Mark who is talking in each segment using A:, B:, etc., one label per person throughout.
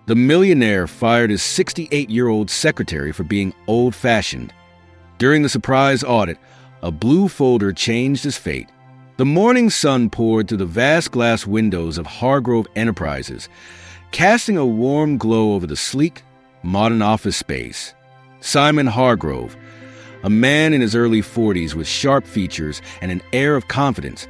A: The Millionaire fired his 68-year-old secretary for being old-fashioned. During the surprise audit, a blue folder changed his fate. The morning sun poured through the vast glass windows of Hargrove Enterprises, casting a warm glow over the sleek, modern office space. Simon Hargrove, a man in his early 40s with sharp features and an air of confidence,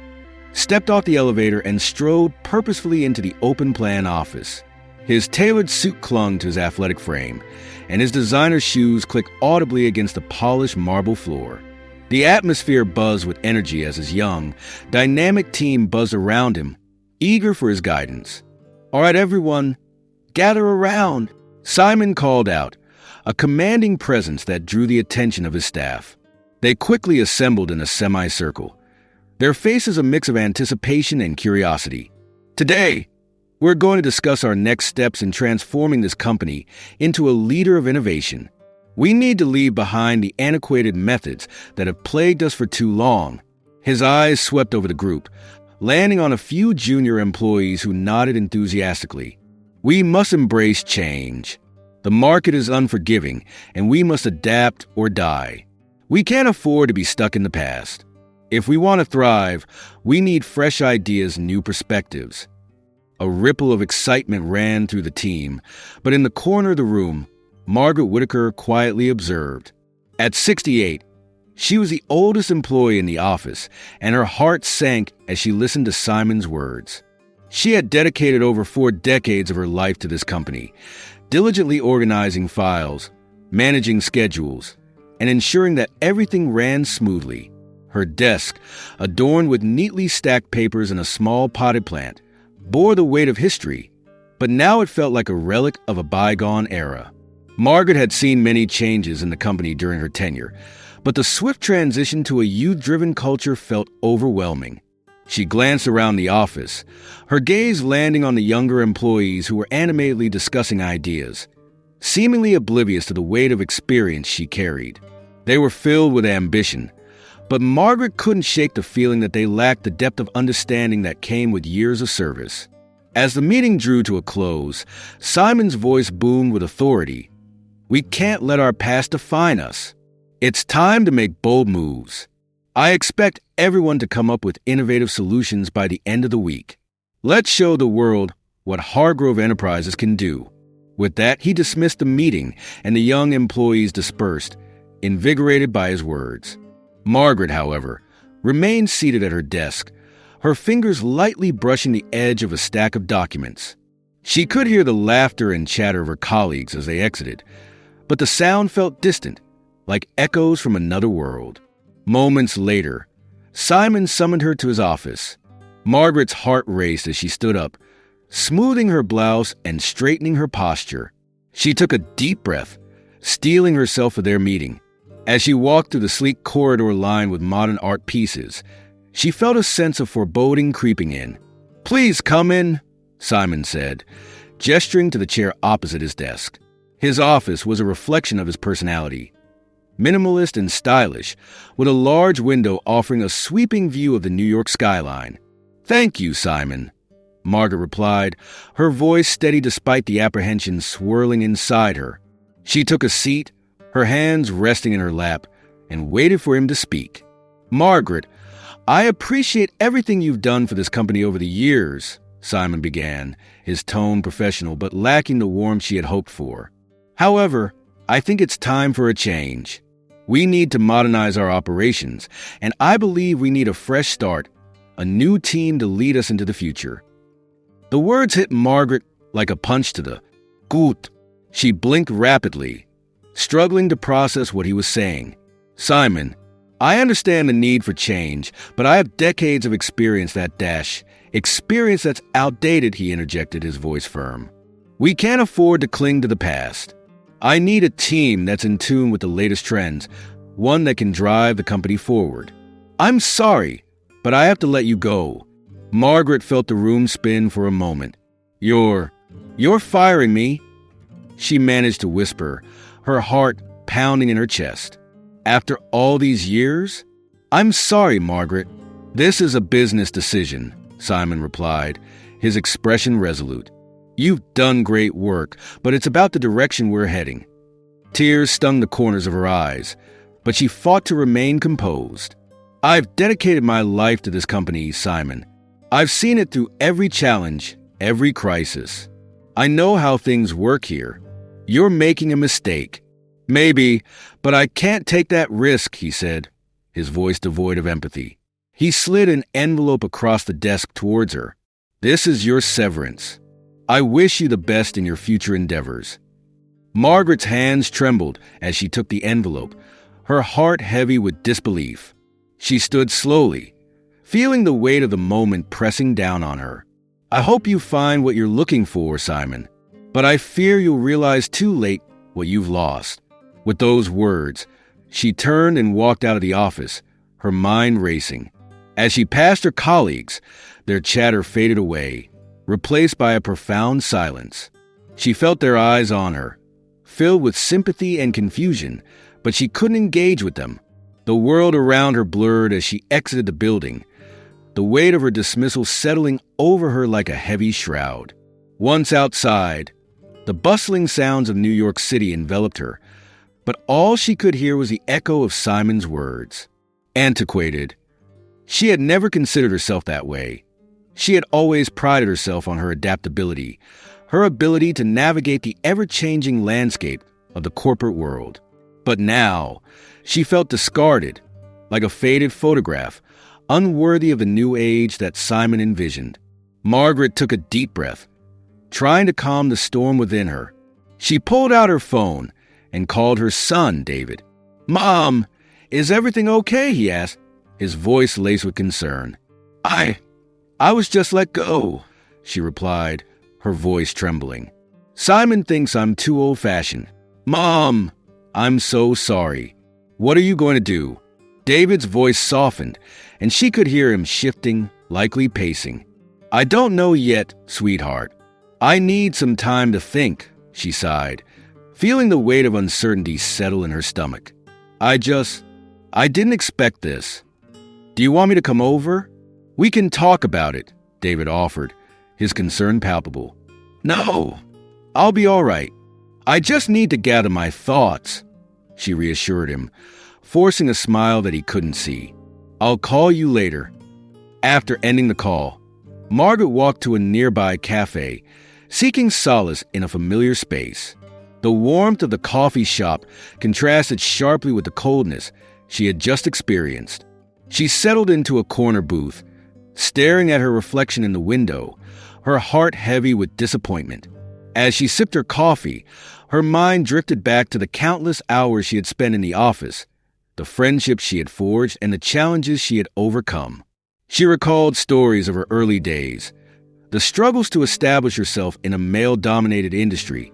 A: stepped off the elevator and strode purposefully into the open-plan office. His tailored suit clung to his athletic frame, and his designer shoes clicked audibly against the polished marble floor. The atmosphere buzzed with energy as his young, dynamic team buzzed around him, eager for his guidance. "All right, everyone, gather around," Simon called out, a commanding presence that drew the attention of his staff. They quickly assembled in a semicircle, their faces a mix of anticipation and curiosity. "Today, we're going to discuss our next steps in transforming this company into a leader of innovation. We need to leave behind the antiquated methods that have plagued us for too long." His eyes swept over the group, landing on a few junior employees who nodded enthusiastically. "We must embrace change. The market is unforgiving, and we must adapt or die. We can't afford to be stuck in the past. If we want to thrive, we need fresh ideas and new perspectives." A ripple of excitement ran through the team, but in the corner of the room, Margaret Whitaker quietly observed. At 68, she was the oldest employee in the office, and her heart sank as she listened to Simon's words. She had dedicated over 4 decades of her life to this company, diligently organizing files, managing schedules, and ensuring that everything ran smoothly. Her desk, adorned with neatly stacked papers and a small potted plant, bore the weight of history, but now it felt like a relic of a bygone era. Margaret had seen many changes in the company during her tenure, but the swift transition to a youth-driven culture felt overwhelming. She glanced around the office, her gaze landing on the younger employees who were animatedly discussing ideas, seemingly oblivious to the weight of experience she carried. They were filled with ambition, but Margaret couldn't shake the feeling that they lacked the depth of understanding that came with years of service. As the meeting drew to a close, Simon's voice boomed with authority. "We can't let our past define us. It's time to make bold moves. I expect everyone to come up with innovative solutions by the end of the week. Let's show the world what Hargrove Enterprises can do." With that, he dismissed the meeting, and the young employees dispersed, invigorated by his words. Margaret, however, remained seated at her desk, her fingers lightly brushing the edge of a stack of documents. She could hear the laughter and chatter of her colleagues as they exited, but the sound felt distant, like echoes from another world. Moments later, Simon summoned her to his office. Margaret's heart raced as she stood up, smoothing her blouse and straightening her posture. She took a deep breath, steeling herself for their meeting. As she walked through the sleek corridor lined with modern art pieces, she felt a sense of foreboding creeping in. "Please come in," Simon said, gesturing to the chair opposite his desk. His office was a reflection of his personality, minimalist and stylish, with a large window offering a sweeping view of the New York skyline. "Thank you, Simon," Margaret replied, her voice steady despite the apprehension swirling inside her. She took a seat, her hands resting in her lap, and waited for him to speak. "Margaret, I appreciate everything you've done for this company over the years," Simon began, his tone professional but lacking the warmth she had hoped for. "However, I think it's time for a change. We need to modernize our operations, and I believe we need a fresh start, a new team to lead us into the future." The words hit Margaret like a punch to the gut. She blinked rapidly, struggling to process what he was saying. "Simon, I understand the need for change, but I have decades of experience experience that's outdated," he interjected, his voice firm. "We can't afford to cling to the past. I need a team that's in tune with the latest trends, one that can drive the company forward." "I'm sorry, but I have to let you go." Margaret felt the room spin for a moment. You're firing me?" she managed to whisper, her heart pounding in her chest. "After all these years?" "I'm sorry, Margaret. This is a business decision," Simon replied, his expression resolute. "You've done great work, but it's about the direction we're heading." Tears stung the corners of her eyes, but she fought to remain composed. "I've dedicated my life to this company, Simon. I've seen it through every challenge, every crisis. I know how things work here. You're making a mistake." "Maybe, but I can't take that risk," he said, his voice devoid of empathy. He slid an envelope across the desk towards her. "This is your severance. I wish you the best in your future endeavors." Margaret's hands trembled as she took the envelope, her heart heavy with disbelief. She stood slowly, feeling the weight of the moment pressing down on her. "I hope you find what you're looking for, Simon, but I fear you'll realize too late what you've lost." With those words, she turned and walked out of the office, her mind racing. As she passed her colleagues, their chatter faded away, replaced by a profound silence. She felt their eyes on her, filled with sympathy and confusion, but she couldn't engage with them. The world around her blurred as she exited the building, the weight of her dismissal settling over her like a heavy shroud. Once outside, the bustling sounds of New York City enveloped her, but all she could hear was the echo of Simon's words. Antiquated. She had never considered herself that way. She had always prided herself on her adaptability, her ability to navigate the ever-changing landscape of the corporate world. But now, she felt discarded, like a faded photograph, unworthy of the new age that Simon envisioned. Margaret took a deep breath, trying to calm the storm within her. She pulled out her phone and called her son, David. "Mom, is everything okay?" he asked, his voice laced with concern. I was just let go," she replied, her voice trembling. "Simon thinks I'm too old-fashioned." "Mom, I'm so sorry. What are you going to do?" David's voice softened, and she could hear him shifting, likely pacing. "I don't know yet, sweetheart. I need some time to think," she sighed, feeling the weight of uncertainty settle in her stomach. I didn't expect this. Do you want me to come over?" "We can talk about it," David offered, his concern palpable. "No, I'll be all right. I just need to gather my thoughts," she reassured him, forcing a smile that he couldn't see. "I'll call you later." After ending the call, Margaret walked to a nearby cafe, seeking solace in a familiar space. The warmth of the coffee shop contrasted sharply with the coldness she had just experienced. She settled into a corner booth, staring at her reflection in the window, her heart heavy with disappointment. As she sipped her coffee, her mind drifted back to the countless hours she had spent in the office, the friendships she had forged, and the challenges she had overcome. She recalled stories of her early days, the struggles to establish herself in a male-dominated industry,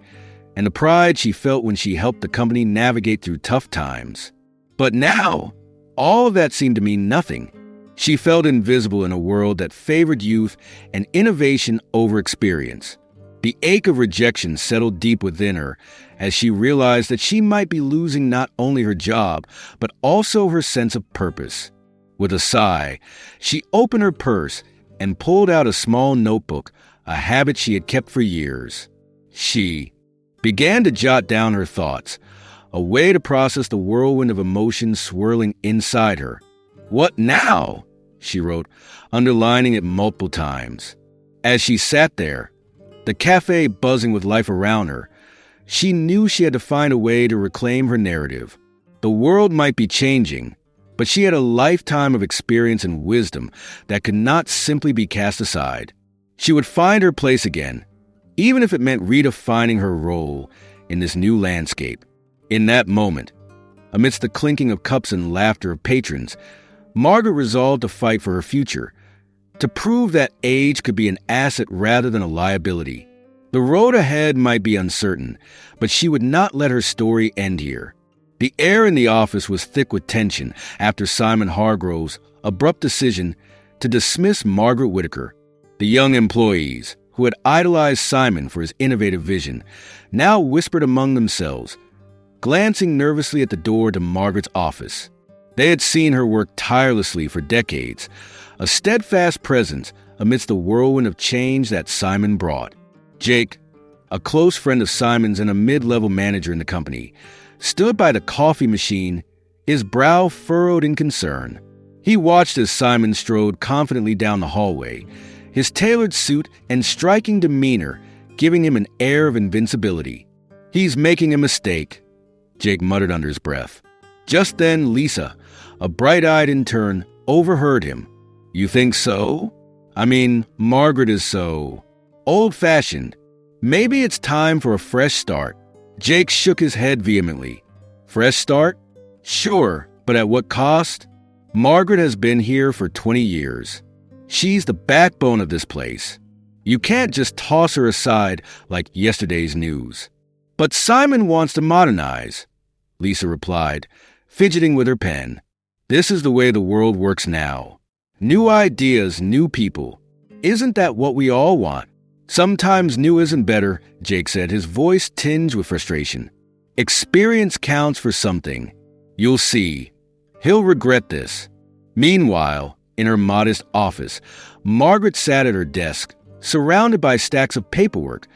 A: and the pride she felt when she helped the company navigate through tough times. But now, all of that seemed to mean nothing. She felt invisible in a world that favored youth and innovation over experience. The ache of rejection settled deep within her as she realized that she might be losing not only her job, but also her sense of purpose. With a sigh, she opened her purse and pulled out a small notebook, a habit she had kept for years. She began to jot down her thoughts, a way to process the whirlwind of emotions swirling inside her. "What now?" she wrote, underlining it multiple times. As she sat there, the cafe buzzing with life around her, she knew she had to find a way to reclaim her narrative. The world might be changing, but she had a lifetime of experience and wisdom that could not simply be cast aside. She would find her place again, even if it meant redefining her role in this new landscape. In that moment, amidst the clinking of cups and laughter of patrons, Margaret resolved to fight for her future, to prove that age could be an asset rather than a liability. The road ahead might be uncertain, but she would not let her story end here. The air in the office was thick with tension after Simon Hargrove's abrupt decision to dismiss Margaret Whitaker. The young employees, who had idolized Simon for his innovative vision, now whispered among themselves, glancing nervously at the door to Margaret's office. They had seen her work tirelessly for decades, a steadfast presence amidst the whirlwind of change that Simon brought. Jake, a close friend of Simon's and a mid-level manager in the company, stood by the coffee machine, his brow furrowed in concern. He watched as Simon strode confidently down the hallway, his tailored suit and striking demeanor giving him an air of invincibility. "He's making a mistake," Jake muttered under his breath. Just then, Lisa, a bright-eyed intern, overheard him. "You think so? I mean, Margaret is so old-fashioned. Maybe it's time for a fresh start." Jake shook his head vehemently. "Fresh start? Sure, but at what cost? Margaret has been here for 20 years. She's the backbone of this place. You can't just toss her aside like yesterday's news." "But Simon wants to modernize," Lisa replied, fidgeting with her pen. "This is the way the world works now. New ideas, new people. Isn't that what we all want?" "Sometimes new isn't better," Jake said, his voice tinged with frustration. "Experience counts for something. You'll see. He'll regret this." Meanwhile, in her modest office, Margaret sat at her desk, surrounded by stacks of paperwork,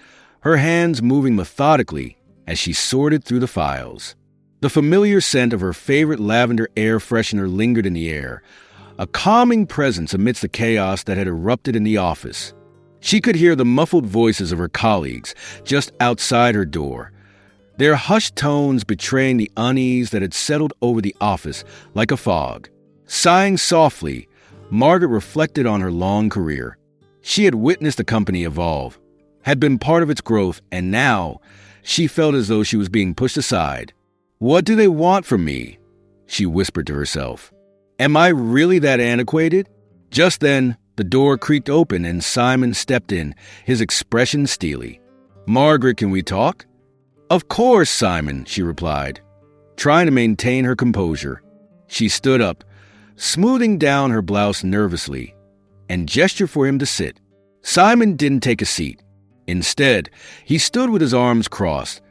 A: her hands moving methodically as she sorted through the files. The familiar scent of her favorite lavender air freshener lingered in the air, a calming presence amidst the chaos that had erupted in the office. She could hear the muffled voices of her colleagues just outside her door, their hushed tones betraying the unease that had settled over the office like a fog. Sighing softly, Margaret reflected on her long career. She had witnessed the company evolve, had been part of its growth, and now she felt as though she was being pushed aside. "What do they want from me?" she whispered to herself. "Am I really that antiquated?" Just then, the door creaked open and Simon stepped in, his expression steely. "Margaret, can we talk?" "Of course, Simon," she replied, trying to maintain her composure. She stood up, smoothing down her blouse nervously, and gestured for him to sit. Simon didn't take a seat. Instead, he stood with his arms crossed,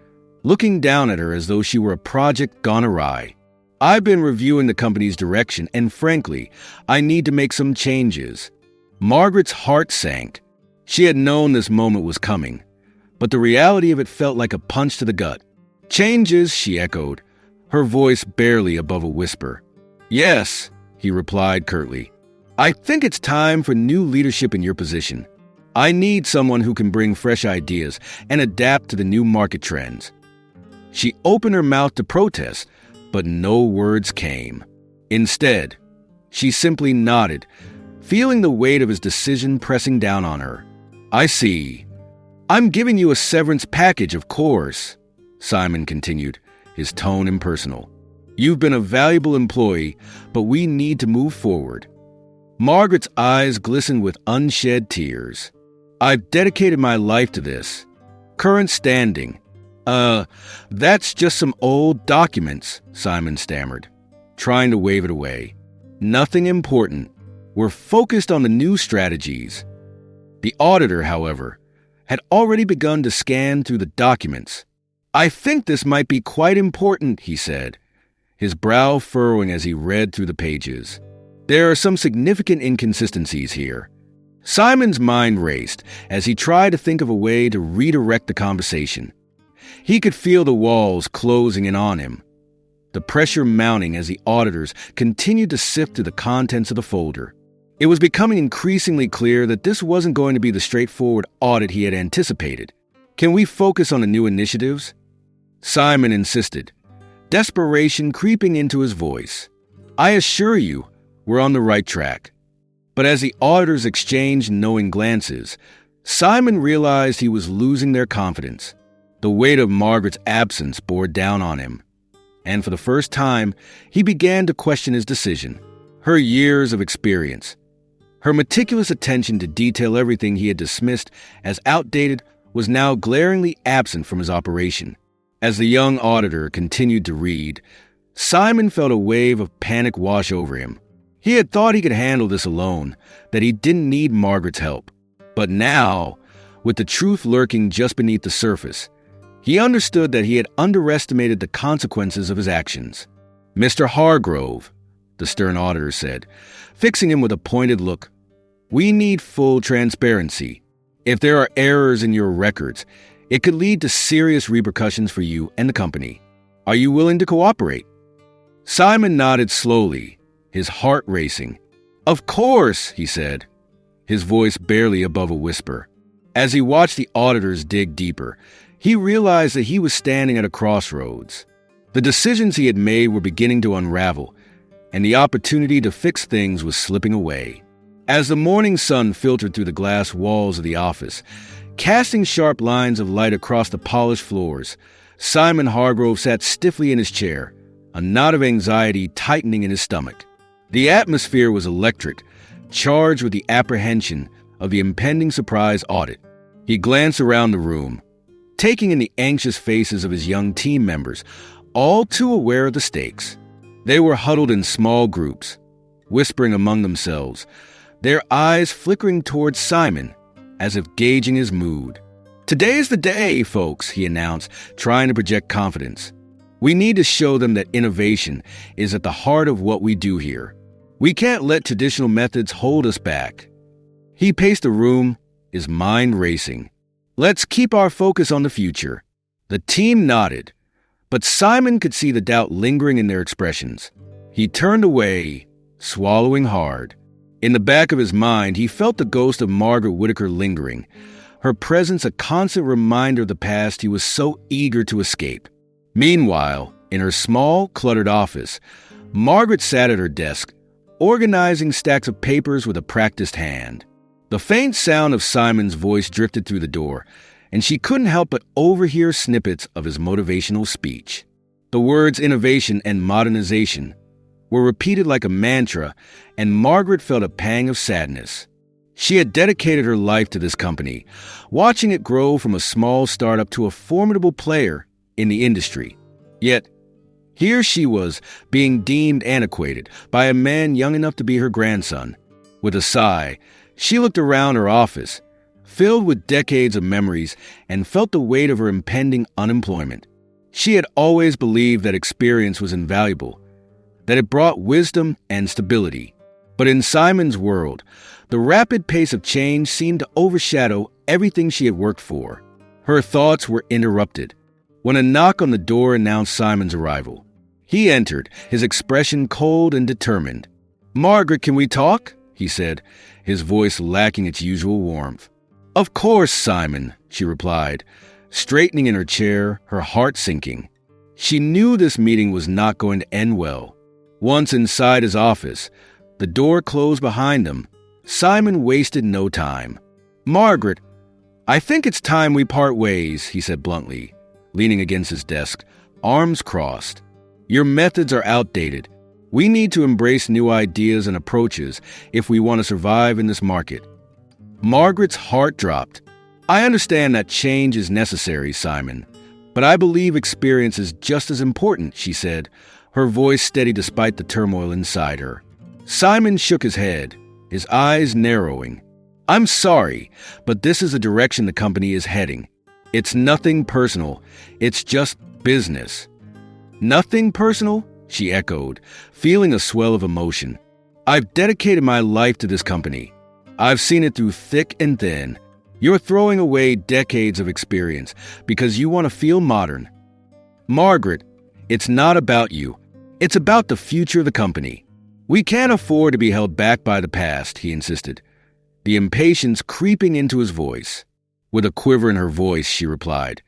A: looking down at her as though she were a project gone awry. "I've been reviewing the company's direction, and frankly, I need to make some changes." Margaret's heart sank. She had known this moment was coming, but the reality of it felt like a punch to the gut. "Changes," she echoed, her voice barely above a whisper. "Yes," he replied curtly. "I think it's time for new leadership in your position. I need someone who can bring fresh ideas and adapt to the new market trends." She opened her mouth to protest, but no words came. Instead, she simply nodded, feeling the weight of his decision pressing down on her. "I see. I'm giving you a severance package, of course," Simon continued, his tone impersonal. "You've been a valuable employee, but we need to move forward." Margaret's eyes glistened with unshed tears. "I've dedicated my life to this. Current standing. That's just some old documents," Simon stammered, trying to wave it away. "Nothing important. We're focused on the new strategies." The auditor, however, had already begun to scan through the documents. "I think this might be quite important," he said, his brow furrowing as he read through the pages. "There are some significant inconsistencies here." Simon's mind raced as he tried to think of a way to redirect the conversation. He could feel the walls closing in on him, the pressure mounting as the auditors continued to sift through the contents of the folder. It was becoming increasingly clear that this wasn't going to be the straightforward audit he had anticipated. "Can we focus on the new initiatives?" Simon insisted, desperation creeping into his voice. "I assure you, we're on the right track." But as the auditors exchanged knowing glances, Simon realized he was losing their confidence. The weight of Margaret's absence bore down on him, and for the first time, he began to question his decision. Her years of experience, her meticulous attention to detail everything he had dismissed as outdated was now glaringly absent from his operation. As the young auditor continued to read, Simon felt a wave of panic wash over him. He had thought he could handle this alone, that he didn't need Margaret's help. But now, with the truth lurking just beneath the surface, he understood that he had underestimated the consequences of his actions. "Mr. Hargrove," the stern auditor said, fixing him with a pointed look, "we need full transparency. If there are errors in your records, it could lead to serious repercussions for you and the company. Are you willing to cooperate?" Simon nodded slowly, his heart racing. "Of course," he said, his voice barely above a whisper. As he watched the auditors dig deeper, he realized that he was standing at a crossroads. The decisions he had made were beginning to unravel, and the opportunity to fix things was slipping away. As the morning sun filtered through the glass walls of the office, casting sharp lines of light across the polished floors, Simon Hargrove sat stiffly in his chair, a knot of anxiety tightening in his stomach. The atmosphere was electric, charged with the apprehension of the impending surprise audit. He glanced around the room, taking in the anxious faces of his young team members, all too aware of the stakes. They were huddled in small groups, whispering among themselves, their eyes flickering towards Simon as if gauging his mood. "Today is the day, folks," he announced, trying to project confidence. "We need to show them that innovation is at the heart of what we do here. We can't let traditional methods hold us back." He paced the room, his mind racing. "Let's keep our focus on the future." The team nodded, but Simon could see the doubt lingering in their expressions. He turned away, swallowing hard. In the back of his mind, he felt the ghost of Margaret Whitaker lingering, her presence a constant reminder of the past he was so eager to escape. Meanwhile, in her small, cluttered office, Margaret sat at her desk, organizing stacks of papers with a practiced hand. The faint sound of Simon's voice drifted through the door, and she couldn't help but overhear snippets of his motivational speech. The words innovation and modernization were repeated like a mantra, and Margaret felt a pang of sadness. She had dedicated her life to this company, watching it grow from a small startup to a formidable player in the industry. Yet, here she was, being deemed antiquated by a man young enough to be her grandson. With a sigh, she looked around her office, filled with decades of memories, and felt the weight of her impending unemployment. She had always believed that experience was invaluable, that it brought wisdom and stability. But in Simon's world, the rapid pace of change seemed to overshadow everything she had worked for. Her thoughts were interrupted when a knock on the door announced Simon's arrival. He entered, his expression cold and determined. "Margaret, can we talk?" he said, his voice lacking its usual warmth. "Of course, Simon," she replied, straightening in her chair, her heart sinking. She knew this meeting was not going to end well. Once inside his office, the door closed behind him. Simon wasted no time. "Margaret, I think it's time we part ways," he said bluntly, leaning against his desk, arms crossed. "Your methods are outdated. We need to embrace new ideas and approaches if we want to survive in this market." Margaret's heart dropped. "I understand that change is necessary, Simon, but I believe experience is just as important," she said, her voice steady despite the turmoil inside her. Simon shook his head, his eyes narrowing. "I'm sorry, but this is the direction the company is heading. It's nothing personal. It's just business." "Nothing personal?" she echoed, feeling a swell of emotion. "I've dedicated my life to this company. I've seen it through thick and thin. You're throwing away decades of experience because you want to feel modern." "Margaret, it's not about you. It's about the future of the company. We can't afford to be held back by the past," he insisted, the impatience creeping into his voice. With a quiver in her voice, she replied,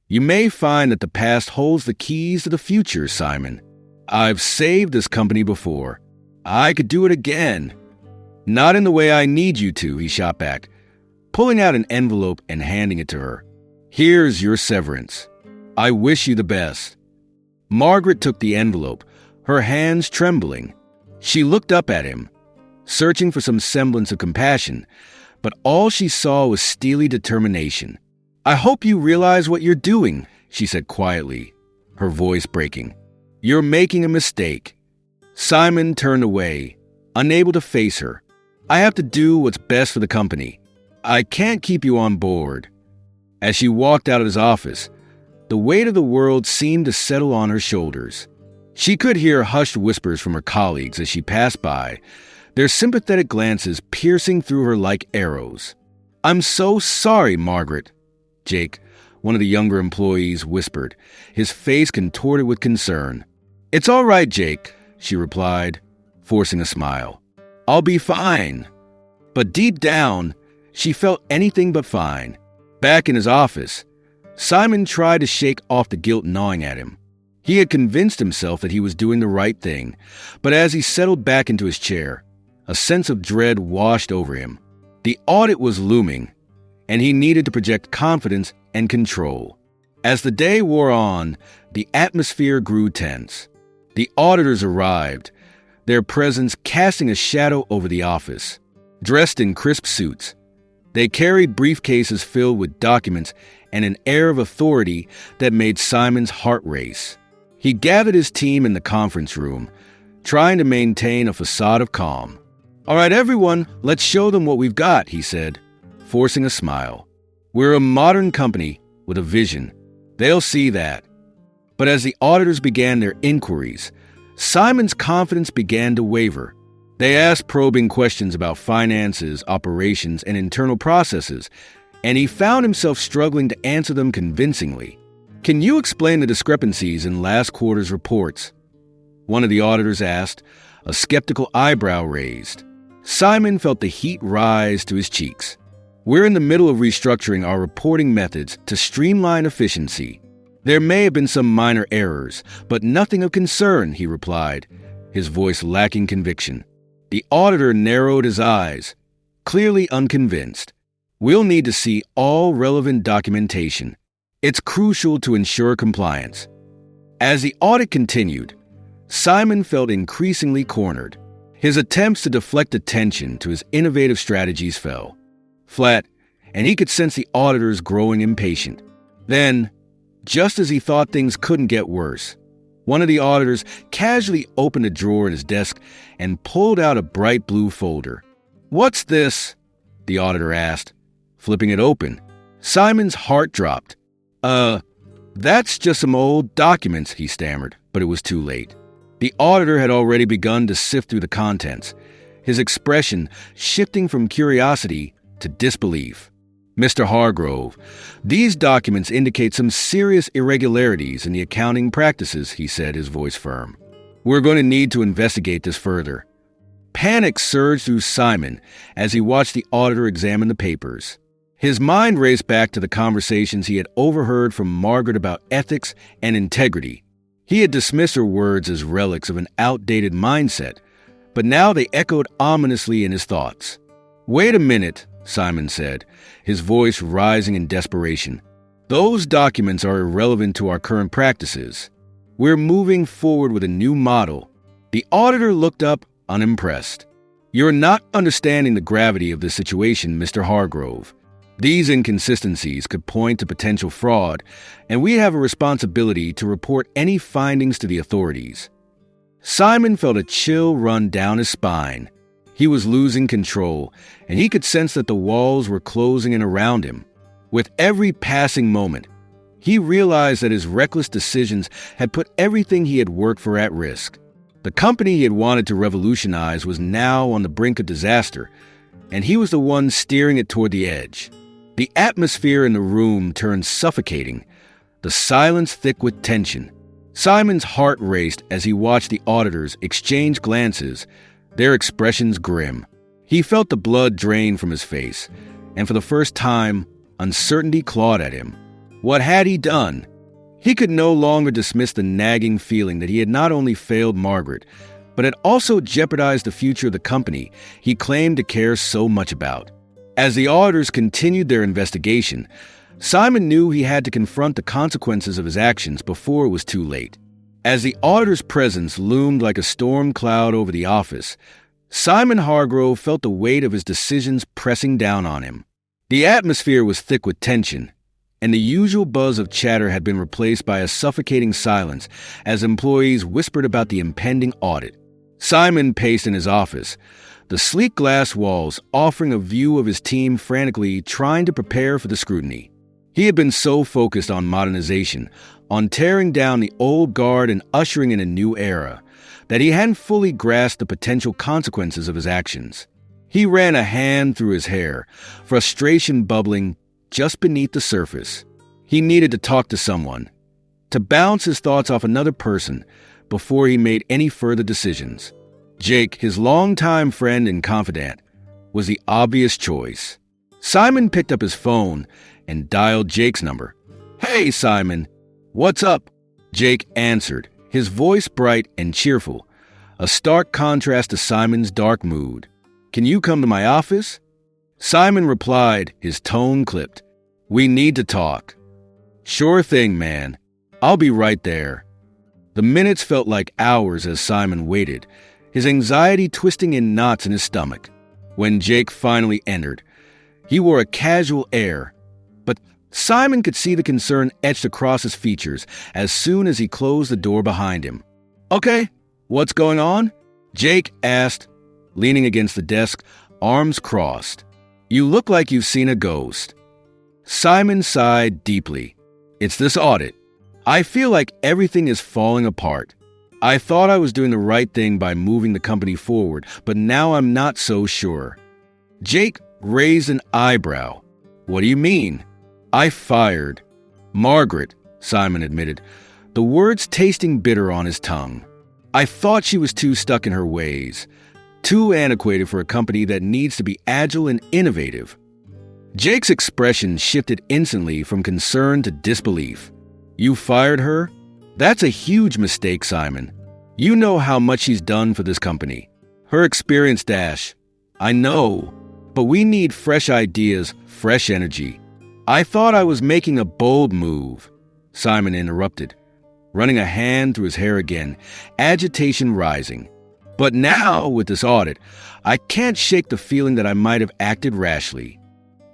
A: "You may find that the past holds the keys to the future, Simon. I've saved this company before. I could do it again." "Not in the way I need you to," he shot back, pulling out an envelope and handing it to her. "Here's your severance. I wish you the best." Margaret took the envelope, her hands trembling. She looked up at him, searching for some semblance of compassion, but all she saw was steely determination. "I hope you realize what you're doing," she said quietly, her voice breaking. "You're making a mistake." Simon turned away, unable to face her. "I have to do what's best for the company. I can't keep you on board." As she walked out of his office, the weight of the world seemed to settle on her shoulders. She could hear hushed whispers from her colleagues as she passed by, their sympathetic glances piercing through her like arrows. "I'm so sorry, Margaret," Jake, one of the younger employees, whispered, his face contorted with concern. "It's all right, Jake," she replied, forcing a smile. "I'll be fine." But deep down, she felt anything but fine. Back in his office, Simon tried to shake off the guilt gnawing at him. He had convinced himself that he was doing the right thing, but as he settled back into his chair, a sense of dread washed over him. The audit was looming, and he needed to project confidence and control. As the day wore on, the atmosphere grew tense. The auditors arrived, their presence casting a shadow over the office. Dressed in crisp suits, they carried briefcases filled with documents and an air of authority that made Simon's heart race. He gathered his team in the conference room, trying to maintain a facade of calm. "All right, everyone, let's show them what we've got," he said, forcing a smile. "We're a modern company with a vision. They'll see that." But as the auditors began their inquiries, Simon's confidence began to waver. They asked probing questions about finances, operations, and internal processes, and he found himself struggling to answer them convincingly. "Can you explain the discrepancies in last quarter's reports?" one of the auditors asked, a skeptical eyebrow raised. Simon felt the heat rise to his cheeks. "We're in the middle of restructuring our reporting methods to streamline efficiency. There may have been some minor errors, but nothing of concern," he replied, his voice lacking conviction. The auditor narrowed his eyes, clearly unconvinced. "We'll need to see all relevant documentation. It's crucial to ensure compliance." As the audit continued, Simon felt increasingly cornered. His attempts to deflect attention to his innovative strategies fell flat, and he could sense the auditors growing impatient. Then, just as he thought things couldn't get worse, one of the auditors casually opened a drawer in his desk and pulled out a bright blue folder. "What's this?" the auditor asked, flipping it open. Simon's heart dropped. That's just some old documents," he stammered, but it was too late. The auditor had already begun to sift through the contents, his expression shifting from curiosity to disbelief. "Mr. Hargrove, these documents indicate some serious irregularities in the accounting practices," he said, his voice firm. "We're going to need to investigate this further." Panic surged through Simon as he watched the auditor examine the papers. His mind raced back to the conversations he had overheard from Margaret about ethics and integrity. He had dismissed her words as relics of an outdated mindset, but now they echoed ominously in his thoughts. "Wait a minute," Simon said, his voice rising in desperation. "Those documents are irrelevant to our current practices. We're moving forward with a new model." The auditor looked up, unimpressed. "You're not understanding the gravity of this situation, Mr. Hargrove. These inconsistencies could point to potential fraud, and we have a responsibility to report any findings to the authorities." Simon felt a chill run down his spine. He was losing control, and he could sense that the walls were closing in around him. With every passing moment, he realized that his reckless decisions had put everything he had worked for at risk. The company he had wanted to revolutionize was now on the brink of disaster, and he was the one steering it toward the edge. The atmosphere in the room turned suffocating, the silence thick with tension. Simon's heart raced as he watched the auditors exchange glances, their expressions grim. He felt the blood drain from his face, and for the first time, uncertainty clawed at him. What had he done? He could no longer dismiss the nagging feeling that he had not only failed Margaret, but had also jeopardized the future of the company he claimed to care so much about. As the auditors continued their investigation, Simon knew he had to confront the consequences of his actions before it was too late. As the auditor's presence loomed like a storm cloud over the office, Simon Hargrove felt the weight of his decisions pressing down on him. The atmosphere was thick with tension, and the usual buzz of chatter had been replaced by a suffocating silence as employees whispered about the impending audit. Simon paced in his office, the sleek glass walls offering a view of his team frantically trying to prepare for the scrutiny. He had been so focused on modernization, on tearing down the old guard and ushering in a new era, that he hadn't fully grasped the potential consequences of his actions. He ran a hand through his hair, frustration bubbling just beneath the surface. He needed to talk to someone, to bounce his thoughts off another person before he made any further decisions. Jake, his longtime friend and confidant, was the obvious choice. Simon picked up his phone and dialed Jake's number. "Hey, Simon. What's up?" Jake answered, his voice bright and cheerful, a stark contrast to Simon's dark mood. "Can you come to my office?" Simon replied, his tone clipped. "We need to talk." "Sure thing, man. I'll be right there." The minutes felt like hours as Simon waited, his anxiety twisting in knots in his stomach. When Jake finally entered, he wore a casual air, but Simon could see the concern etched across his features as soon as he closed the door behind him. "Okay, what's going on?" Jake asked, leaning against the desk, arms crossed. "You look like you've seen a ghost." Simon sighed deeply. "It's this audit. I feel like everything is falling apart. I thought I was doing the right thing by moving the company forward, but now I'm not so sure." Jake raised an eyebrow. "What do you mean?" "I fired Margaret," Simon admitted, the words tasting bitter on his tongue. "I thought she was too stuck in her ways, too antiquated for a company that needs to be agile and innovative." Jake's expression shifted instantly from concern to disbelief. "You fired her? That's a huge mistake, Simon. You know how much she's done for this company. Her experience dash. I know, but we need fresh ideas, fresh energy." "I thought I was making a bold move," Simon interrupted, running a hand through his hair again, agitation rising. "But now, with this audit, I can't shake the feeling that I might have acted rashly."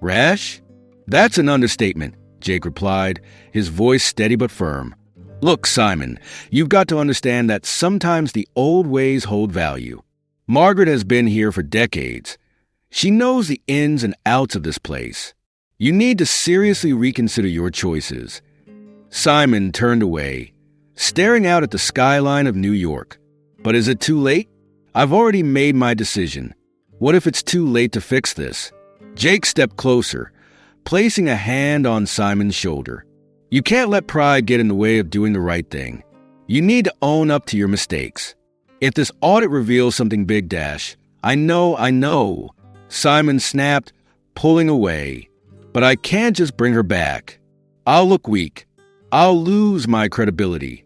A: "Rash? That's an understatement," Jake replied, his voice steady but firm. "Look, Simon, you've got to understand that sometimes the old ways hold value. Margaret has been here for decades. She knows the ins and outs of this place. You need to seriously reconsider your choices." Simon turned away, staring out at the skyline of New York. "But is it too late? I've already made my decision. What if it's too late to fix this?" Jake stepped closer, placing a hand on Simon's shoulder. "You can't let pride get in the way of doing the right thing. You need to own up to your mistakes. If this audit reveals something big dash, I know, Simon snapped, pulling away. "But I can't just bring her back. I'll look weak. I'll lose my credibility.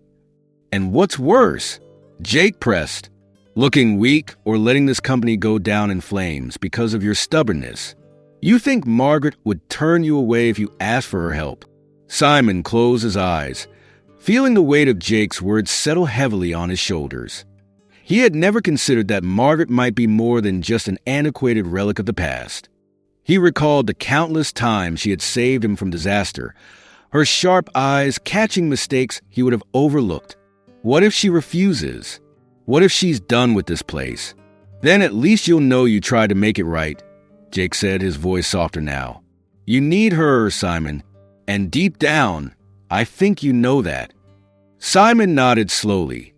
A: And what's worse," Jake pressed, "looking weak or letting this company go down in flames because of your stubbornness. You think Margaret would turn you away if you asked for her help?" Simon closed his eyes, feeling the weight of Jake's words settle heavily on his shoulders. He had never considered that Margaret might be more than just an antiquated relic of the past. He recalled the countless times she had saved him from disaster, her sharp eyes catching mistakes he would have overlooked. What if she refuses? What if she's done with this place? "Then at least you'll know you tried to make it right," Jake said, his voice softer now. "You need her, Simon, and deep down, I think you know that." Simon nodded slowly,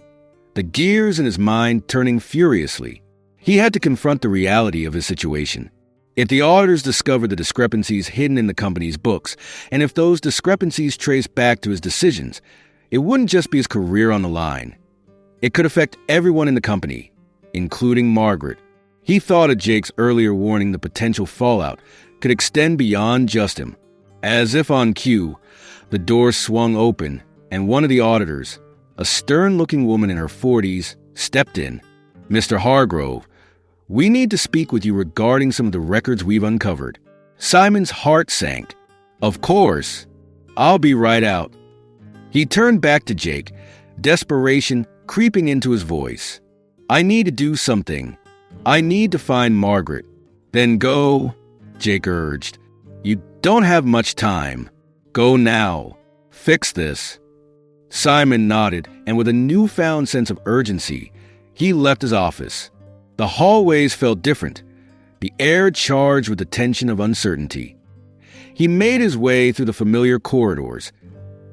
A: the gears in his mind turning furiously. He had to confront the reality of his situation. If the auditors discovered the discrepancies hidden in the company's books, and if those discrepancies traced back to his decisions, it wouldn't just be his career on the line. It could affect everyone in the company, including Margaret. He thought of Jake's earlier warning the potential fallout could extend beyond just him. As if on cue, the door swung open, and one of the auditors, a stern-looking woman in her 40s, stepped in. "Mr. Hargrove, we need to speak with you regarding some of the records we've uncovered." Simon's heart sank. "Of course. I'll be right out." He turned back to Jake, desperation creeping into his voice. "I need to do something. I need to find Margaret." "Then go," Jake urged. "You don't have much time. Go now. Fix this." Simon nodded, and with a newfound sense of urgency, he left his office. The hallways felt different, the air charged with the tension of uncertainty. He made his way through the familiar corridors,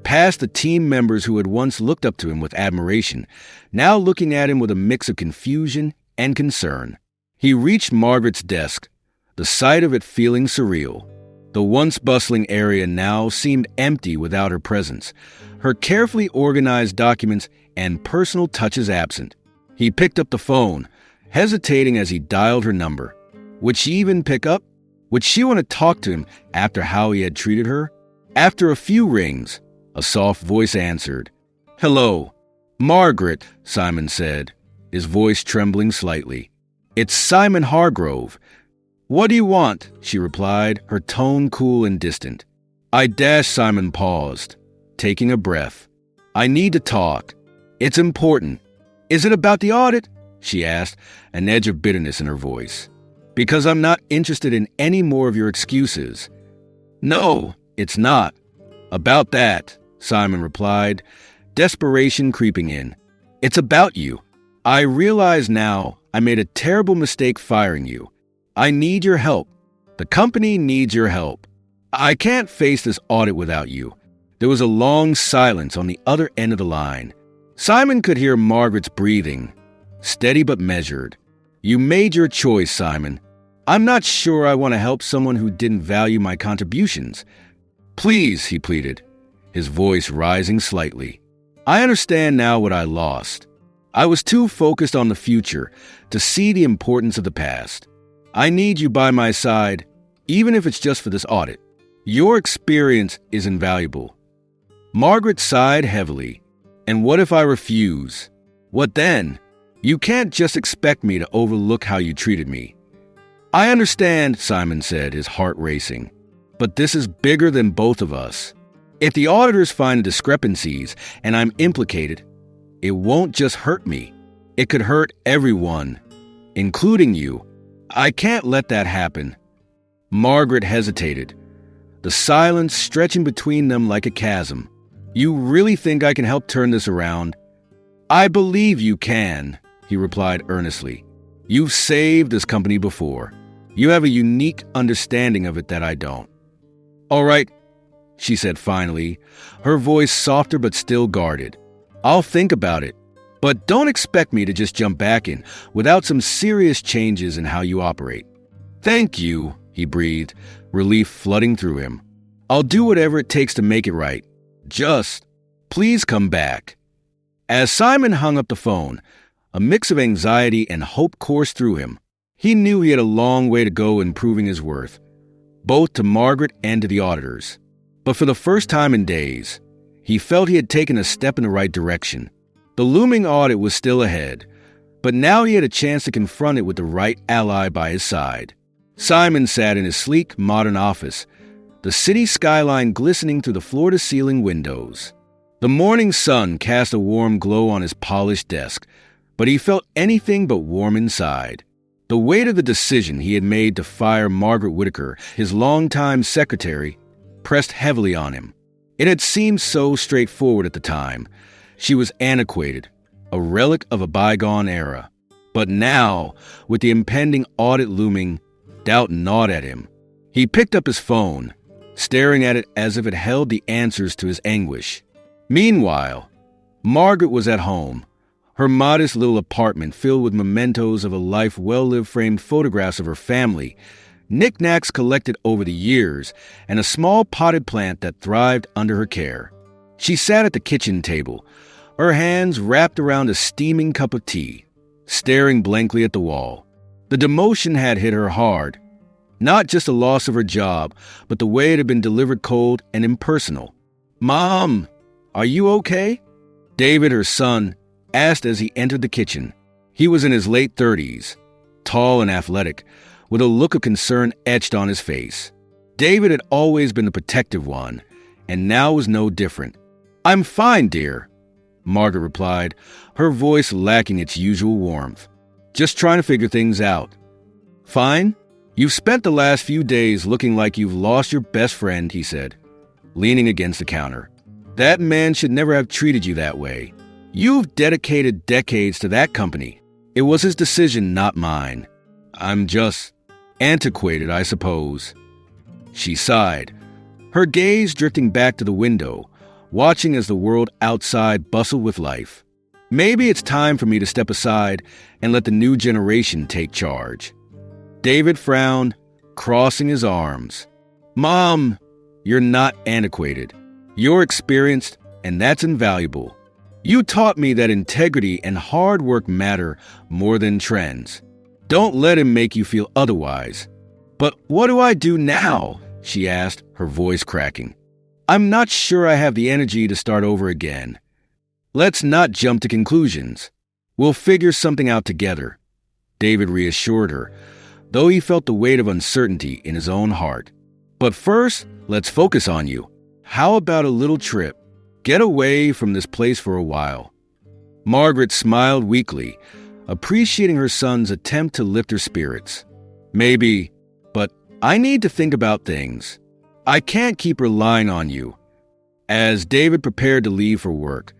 A: past the team members who had once looked up to him with admiration, now looking at him with a mix of confusion and concern. He reached Margaret's desk, the sight of it feeling surreal. The once bustling area now seemed empty without her presence, her carefully organized documents and personal touches absent. He picked up the phone, hesitating as he dialed her number. Would she even pick up? Would she want to talk to him after how he had treated her? After a few rings, a soft voice answered. "Hello." "Margaret," Simon said, his voice trembling slightly. "It's Simon Hargrove." "What do you want?" she replied, her tone cool and distant. Simon paused, taking a breath. "I need to talk. It's important." "Is it about the audit?" she asked, an edge of bitterness in her voice. "Because I'm not interested in any more of your excuses." "No, it's not about that," Simon replied, desperation creeping in. "It's about you. I realize now I made a terrible mistake firing you. I need your help. The company needs your help. I can't face this audit without you." There was a long silence on the other end of the line. Simon could hear Margaret's breathing, steady but measured. "You made your choice, Simon. I'm not sure I want to help someone who didn't value my contributions." "Please," he pleaded, his voice rising slightly. "I understand now what I lost. I was too focused on the future to see the importance of the past. I need you by my side, even if it's just for this audit. Your experience is invaluable." Margaret sighed heavily. "And what if I refuse? What then? You can't just expect me to overlook how you treated me." "I understand," Simon said, his heart racing. "But this is bigger than both of us. If the auditors find discrepancies and I'm implicated, it won't just hurt me. It could hurt everyone, including you. I can't let that happen." Margaret hesitated, the silence stretching between them like a chasm. "You really think I can help turn this around?" "I believe you can," he replied earnestly. "You've saved this company before. You have a unique understanding of it that I don't." "All right," she said finally, her voice softer but still guarded. "I'll think about it. But don't expect me to just jump back in without some serious changes in how you operate." "Thank you," he breathed, relief flooding through him. "I'll do whatever it takes to make it right. Just, please come back." As Simon hung up the phone, a mix of anxiety and hope coursed through him. He knew he had a long way to go in proving his worth, both to Margaret and to the auditors. But for the first time in days, he felt he had taken a step in the right direction. The looming audit was still ahead, but now he had a chance to confront it with the right ally by his side. Simon sat in his sleek, modern office, the city skyline glistening through the floor-to-ceiling windows. The morning sun cast a warm glow on his polished desk, but he felt anything but warm inside. The weight of the decision he had made to fire Margaret Whitaker, his longtime secretary, pressed heavily on him. It had seemed so straightforward at the time. She was antiquated, a relic of a bygone era. But now, with the impending audit looming, doubt gnawed at him. He picked up his phone, staring at it as if it held the answers to his anguish. Meanwhile, Margaret was at home, her modest little apartment filled with mementos of a life well-lived, framed photographs of her family, knickknacks collected over the years, and a small potted plant that thrived under her care. She sat at the kitchen table, her hands wrapped around a steaming cup of tea, staring blankly at the wall. The demotion had hit her hard. Not just the loss of her job, but the way it had been delivered cold and impersonal. "Mom, are you okay?" David, her son, asked as he entered the kitchen. He was in his late 30s, tall and athletic, with a look of concern etched on his face. David had always been the protective one, and now was no different. "I'm fine, dear," Margaret replied, her voice lacking its usual warmth. "Just trying to figure things out." "Fine? You've spent the last few days looking like you've lost your best friend," he said, leaning against the counter. "That man should never have treated you that way. You've dedicated decades to that company. It was his decision, not mine. I'm just antiquated, I suppose." She sighed, her gaze drifting back to the window, watching as the world outside bustled with life. Maybe it's time for me to step aside and let the new generation take charge. David frowned, crossing his arms. Mom, you're not antiquated. You're experienced, and that's invaluable. You taught me that integrity and hard work matter more than trends. Don't let him make you feel otherwise. But what do I do now? She asked, her voice cracking. I'm not sure I have the energy to start over again. Let's not jump to conclusions. We'll figure something out together, David reassured her, though he felt the weight of uncertainty in his own heart. But first, let's focus on you. How about a little trip? Get away from this place for a while. Margaret smiled weakly, appreciating her son's attempt to lift her spirits. Maybe, but I need to think about things. I can't keep relying on you. As David prepared to leave for work,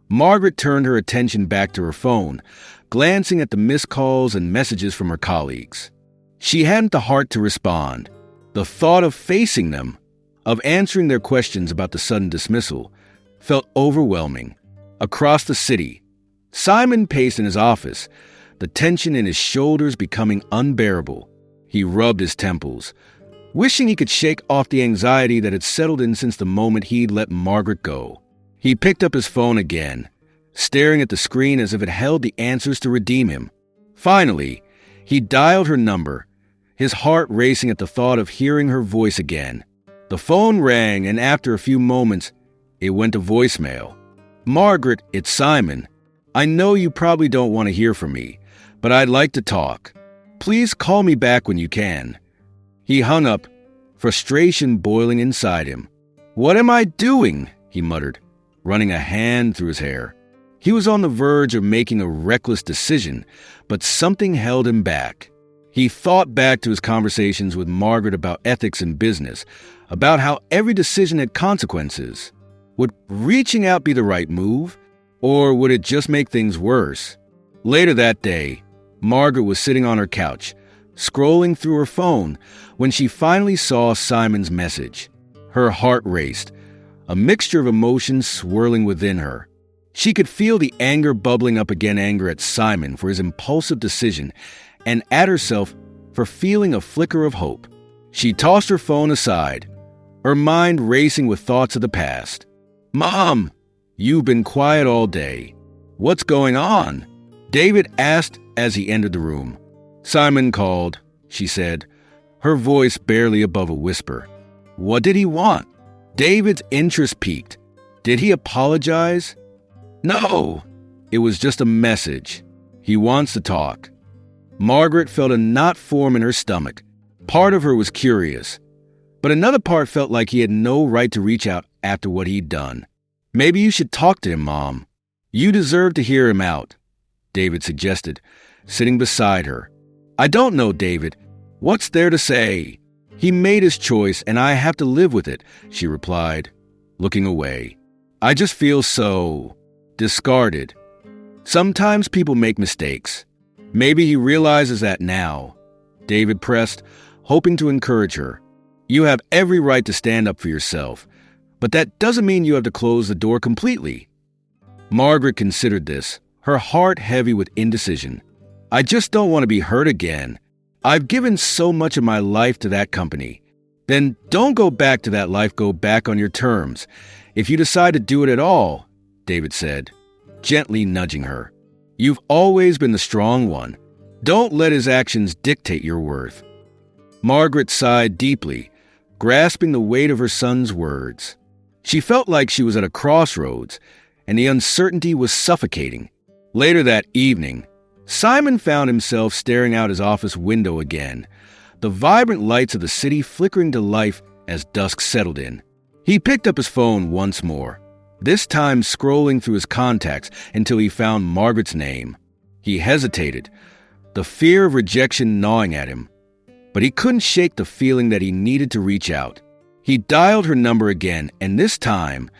A: Margaret turned her attention back to her phone, glancing at the missed calls and messages from her colleagues. She hadn't the heart to respond. The thought of facing them, of answering their questions about the sudden dismissal, felt overwhelming. Across the city, Simon paced in his office, the tension in his shoulders becoming unbearable. He rubbed his temples, wishing he could shake off the anxiety that had settled in since the moment he'd let Margaret go. He picked up his phone again, staring at the screen as if it held the answers to redeem him. Finally, he dialed her number, his heart racing at the thought of hearing her voice again. The phone rang, and after a few moments, it went to voicemail. Margaret, it's Simon. I know you probably don't want to hear from me, but I'd like to talk. Please call me back when you can. He hung up, frustration boiling inside him. What am I doing? He muttered, running a hand through his hair. He was on the verge of making a reckless decision, but something held him back. He thought back to his conversations with Margaret about ethics in business, about how every decision had consequences. Would reaching out be the right move, or would it just make things worse? Later that day, Margaret was sitting on her couch, scrolling through her phone, when she finally saw Simon's message. Her heart raced, a mixture of emotions swirling within her. She could feel the anger bubbling up again, anger at Simon for his impulsive decision, and at herself for feeling a flicker of hope. She tossed her phone aside, her mind racing with thoughts of the past. Mom, you've been quiet all day. What's going on? David asked as he entered the room. Simon called, she said, her voice barely above a whisper. What did he want? David's interest peaked. Did he apologize? No, it was just a message. He wants to talk. Margaret felt a knot form in her stomach. Part of her was curious, but another part felt like he had no right to reach out after what he'd done. Maybe you should talk to him, Mom. You deserve to hear him out, David suggested, sitting beside her. I don't know, David. What's there to say? He made his choice, and I have to live with it, she replied, looking away. I just feel so discarded. Sometimes people make mistakes. Maybe he realizes that now. David pressed, hoping to encourage her. You have every right to stand up for yourself, but that doesn't mean you have to close the door completely. Margaret considered this, her heart heavy with indecision. I just don't want to be hurt again. I've given so much of my life to that company. Then don't go back to that life, go back on your terms. If you decide to do it at all, David said, gently nudging her. You've always been the strong one. Don't let his actions dictate your worth. Margaret sighed deeply, grasping the weight of her son's words. She felt like she was at a crossroads, and the uncertainty was suffocating. Later that evening, Simon found himself staring out his office window again, the vibrant lights of the city flickering to life as dusk settled in. He picked up his phone once more, this time scrolling through his contacts until he found Margaret's name. He hesitated, the fear of rejection gnawing at him, but he couldn't shake the feeling that he needed to reach out. He dialed her number again, and this time,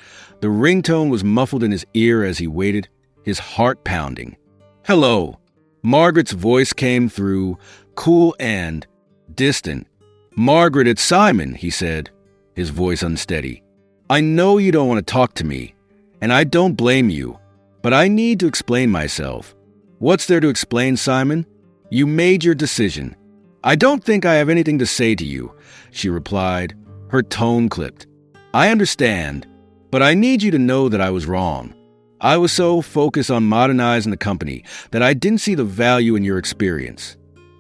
A: the ringtone was muffled in his ear as he waited, his heart pounding. Hello. Margaret's voice came through, cool and distant. Margaret, it's Simon, he said, his voice unsteady. I know you don't want to talk to me, and I don't blame you. but I need to explain myself. What's there to explain, Simon? You made your decision. I don't think I have anything to say to you, she replied, her tone clipped. I understand, but I need you to know that I was wrong. I was so focused on modernizing the company that I didn't see the value in your experience.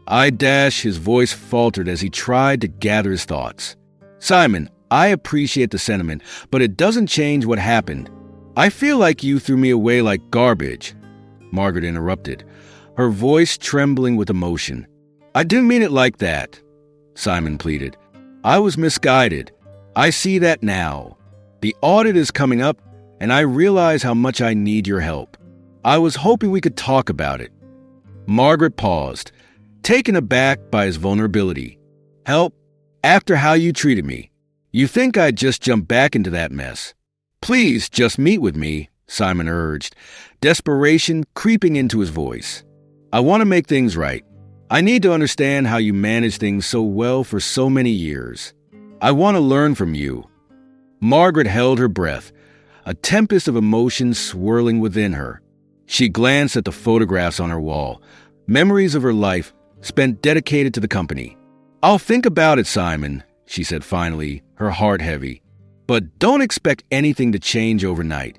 A: His voice faltered as he tried to gather his thoughts. Simon, I appreciate the sentiment, but it doesn't change what happened. I feel like you threw me away like garbage, Margaret interrupted, her voice trembling with emotion. I didn't mean it like that, Simon pleaded. I was misguided. I see that now. The audit is coming up, and I realize how much I need your help. I was hoping we could talk about it. Margaret paused, taken aback by his vulnerability. Help? After how you treated me. You think I'd just jump back into that mess? Please just meet with me, Simon urged, desperation creeping into his voice. I want to make things right. I need to understand how you managed things so well for so many years. I want to learn from you. Margaret held her breath, a tempest of emotions swirling within her. She glanced at the photographs on her wall, memories of her life spent dedicated to the company. I'll think about it, Simon, she said finally, her heart heavy. But don't expect anything to change overnight.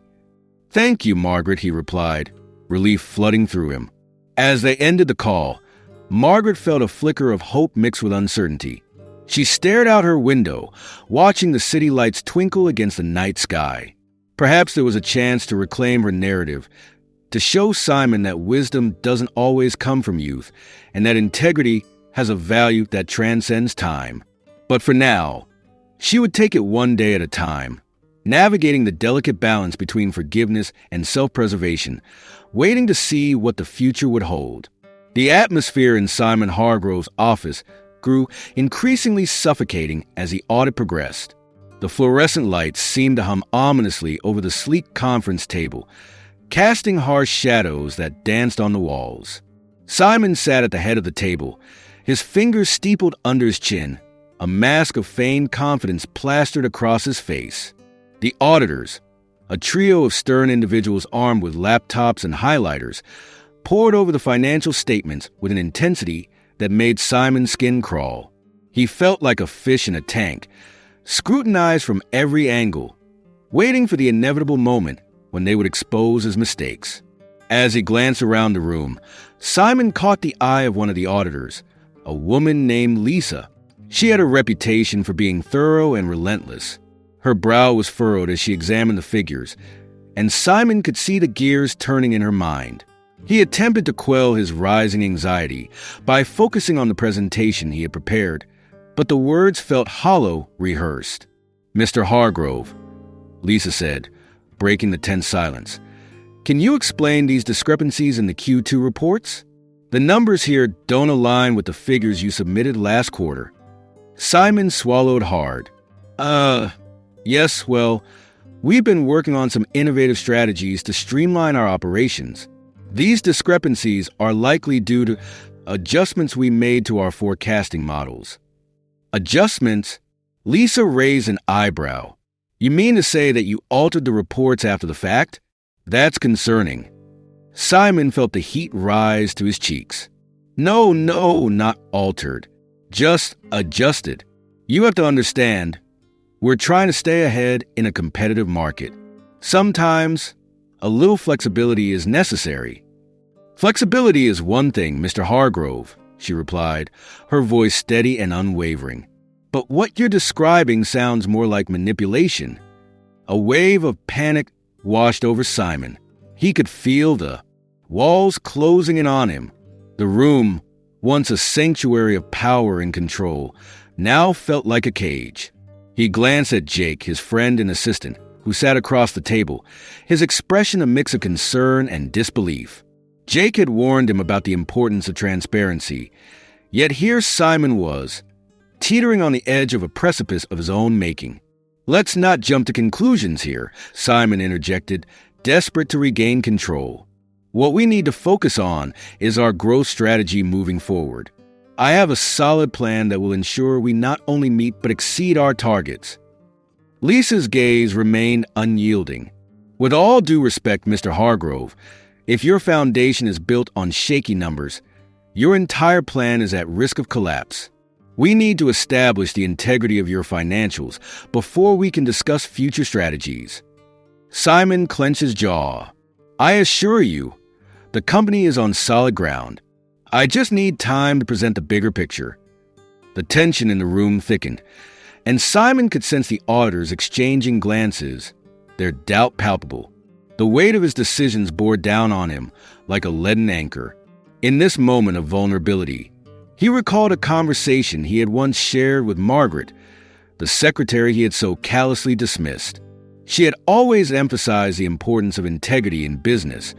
A: Thank you, Margaret, he replied, relief flooding through him. As they ended the call, Margaret felt a flicker of hope mixed with uncertainty. She stared out her window, watching the city lights twinkle against the night sky. Perhaps there was a chance to reclaim her narrative, to show Simon that wisdom doesn't always come from youth, and that integrity has a value that transcends time. But for now, she would take it one day at a time, navigating the delicate balance between forgiveness and self-preservation, waiting to see what the future would hold. The atmosphere in Simon Hargrove's office grew increasingly suffocating as the audit progressed. The fluorescent lights seemed to hum ominously over the sleek conference table, casting harsh shadows that danced on the walls. Simon sat at the head of the table, his fingers steepled under his chin, a mask of feigned confidence plastered across his face. The auditors, a trio of stern individuals armed with laptops and highlighters, pored over the financial statements with an intensity that made Simon's skin crawl. He felt like a fish in a tank, scrutinized from every angle, waiting for the inevitable moment when they would expose his mistakes. As he glanced around the room, Simon caught the eye of one of the auditors, a woman named Lisa. She had a reputation for being thorough and relentless. Her brow was furrowed as she examined the figures, and Simon could see the gears turning in her mind. He attempted to quell his rising anxiety by focusing on the presentation he had prepared, but the words felt hollow, rehearsed. Mr. Hargrove, Lisa said, breaking the tense silence. Can you explain these discrepancies in the Q2 reports? The numbers here don't align with the figures you submitted last quarter. Simon swallowed hard. Yes, well, we've been working on some innovative strategies to streamline our operations. These discrepancies are likely due to adjustments we made to our forecasting models. Adjustments? Lisa raised an eyebrow. You mean to say that you altered the reports after the fact? That's concerning. Simon felt the heat rise to his cheeks. No, not altered. Just adjusted. You have to understand, we're trying to stay ahead in a competitive market. Sometimes, a little flexibility is necessary. Flexibility is one thing, Mr. Hargrove, she replied, her voice steady and unwavering. But what you're describing sounds more like manipulation. A wave of panic washed over Simon. He could feel the walls closing in on him. The room, once a sanctuary of power and control, now felt like a cage. He glanced at Jake, his friend and assistant, who sat across the table, his expression a mix of concern and disbelief. Jake had warned him about the importance of transparency, yet here Simon was, teetering on the edge of a precipice of his own making. Let's not jump to conclusions here, Simon interjected, desperate to regain control. What we need to focus on is our growth strategy moving forward. I have a solid plan that will ensure we not only meet but exceed our targets. Lisa's gaze remained unyielding. With all due respect, Mr. Hargrove, if your foundation is built on shaky numbers, your entire plan is at risk of collapse. We need to establish the integrity of your financials before we can discuss future strategies. Simon clenched his jaw. I assure you, the company is on solid ground. I just need time to present the bigger picture. The tension in the room thickened, and Simon could sense the auditors exchanging glances, their doubt palpable. The weight of his decisions bore down on him like a leaden anchor. In this moment of vulnerability, he recalled a conversation he had once shared with Margaret, the secretary he had so callously dismissed. She had always emphasized the importance of integrity in business,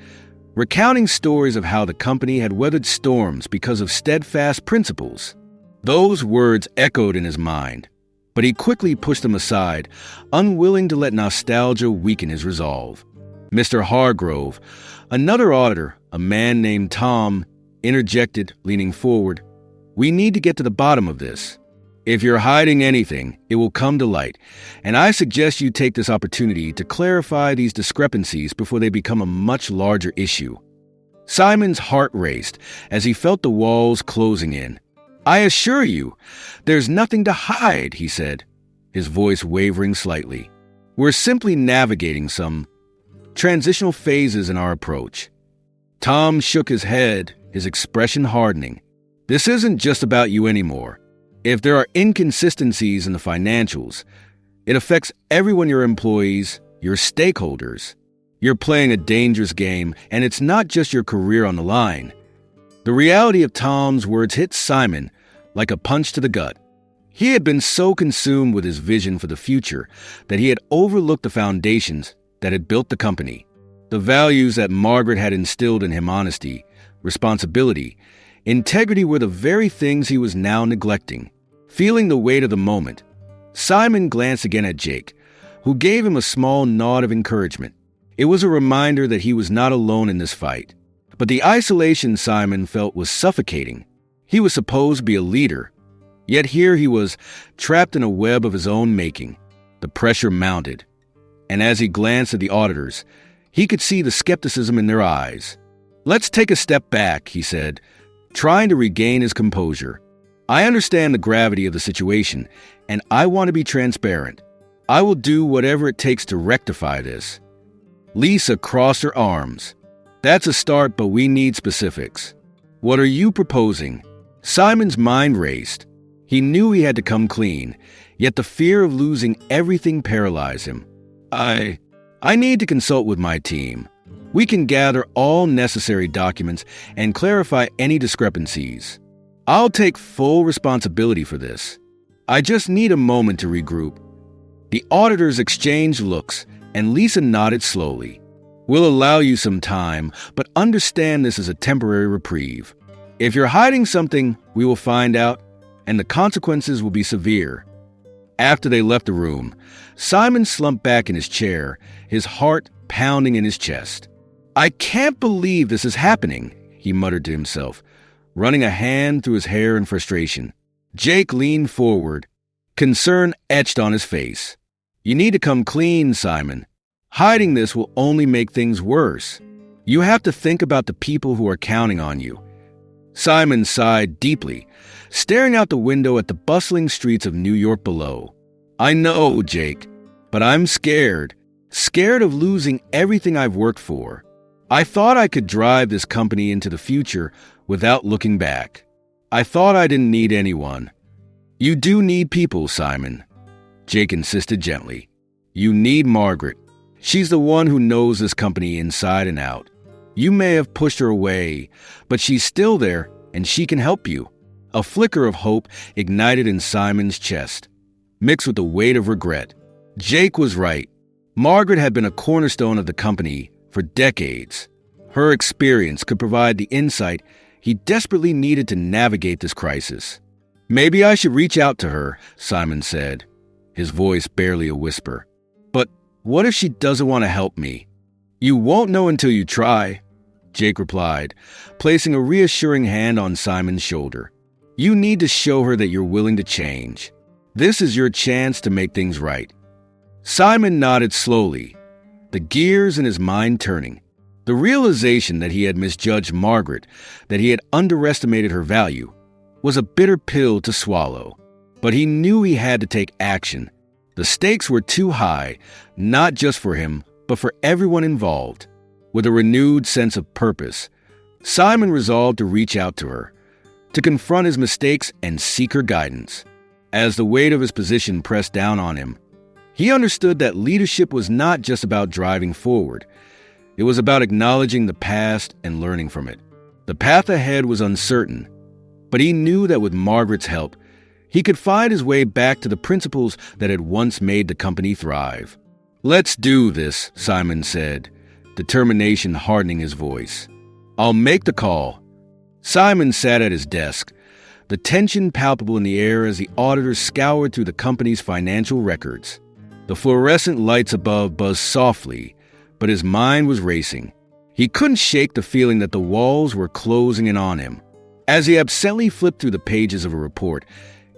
A: recounting stories of how the company had weathered storms because of steadfast principles. Those words echoed in his mind, but he quickly pushed them aside, unwilling to let nostalgia weaken his resolve. Mr. Hargrove, another auditor, a man named Tom, interjected, leaning forward. We need to get to the bottom of this. If you're hiding anything, it will come to light, and I suggest you take this opportunity to clarify these discrepancies before they become a much larger issue. Simon's heart raced as he felt the walls closing in. I assure you, there's nothing to hide, he said, his voice wavering slightly. We're simply navigating some transitional phases in our approach. Tom shook his head, his expression hardening. This isn't just about you anymore. If there are inconsistencies in the financials, it affects everyone, your employees, your stakeholders. You're playing a dangerous game, and it's not just your career on the line. The reality of Tom's words hit Simon like a punch to the gut. He had been so consumed with his vision for the future that he had overlooked the foundations that had built the company. The values that Margaret had instilled in him, honesty, responsibility, integrity, were the very things he was now neglecting. Feeling the weight of the moment, Simon glanced again at Jake, who gave him a small nod of encouragement. It was a reminder that he was not alone in this fight. But the isolation Simon felt was suffocating. He was supposed to be a leader, yet here he was, trapped in a web of his own making. The pressure mounted, and as he glanced at the auditors, he could see the skepticism in their eyes. Let's take a step back, he said, trying to regain his composure. I understand the gravity of the situation, and I want to be transparent. I will do whatever it takes to rectify this. Lisa crossed her arms. That's a start, but we need specifics. What are you proposing? Simon's mind raced. He knew he had to come clean, yet the fear of losing everything paralyzed him. I need to consult with my team. We can gather all necessary documents and clarify any discrepancies. I'll take full responsibility for this. I just need a moment to regroup. The auditors exchanged looks, and Lisa nodded slowly. We'll allow you some time, but understand this is a temporary reprieve. If you're hiding something, we will find out, and the consequences will be severe. After they left the room, Simon slumped back in his chair, his heart pounding in his chest. I can't believe this is happening, he muttered to himself, running a hand through his hair in frustration. Jake leaned forward, concern etched on his face. You need to come clean, Simon. Hiding this will only make things worse. You have to think about the people who are counting on you. Simon sighed deeply, staring out the window at the bustling streets of New York below. I know, Jake, but I'm scared. Scared of losing everything I've worked for. I thought I could drive this company into the future without looking back. I thought I didn't need anyone. You do need people, Simon, Jake insisted gently. You need Margaret. She's the one who knows this company inside and out. You may have pushed her away, but she's still there, and she can help you. A flicker of hope ignited in Simon's chest, mixed with the weight of regret. Jake was right. Margaret had been a cornerstone of the company for decades. Her experience could provide the insight he desperately needed to navigate this crisis. Maybe I should reach out to her, Simon said, his voice barely a whisper. But what if she doesn't want to help me? You won't know until you try, Jake replied, placing a reassuring hand on Simon's shoulder. You need to show her that you're willing to change. This is your chance to make things right. Simon nodded slowly, the gears in his mind turning. The realization that he had misjudged Margaret, that he had underestimated her value, was a bitter pill to swallow. But he knew he had to take action. The stakes were too high, not just for him, but for everyone involved. With a renewed sense of purpose, Simon resolved to reach out to her, to confront his mistakes and seek her guidance. As the weight of his position pressed down on him, he understood that leadership was not just about driving forward. It was about acknowledging the past and learning from it. The path ahead was uncertain, but he knew that with Margaret's help, he could find his way back to the principles that had once made the company thrive. "Let's do this," Simon said, determination hardening his voice. "I'll make the call." Simon sat at his desk, the tension palpable in the air as the auditor scoured through the company's financial records. The fluorescent lights above buzzed softly, but his mind was racing. He couldn't shake the feeling that the walls were closing in on him. As he absently flipped through the pages of a report,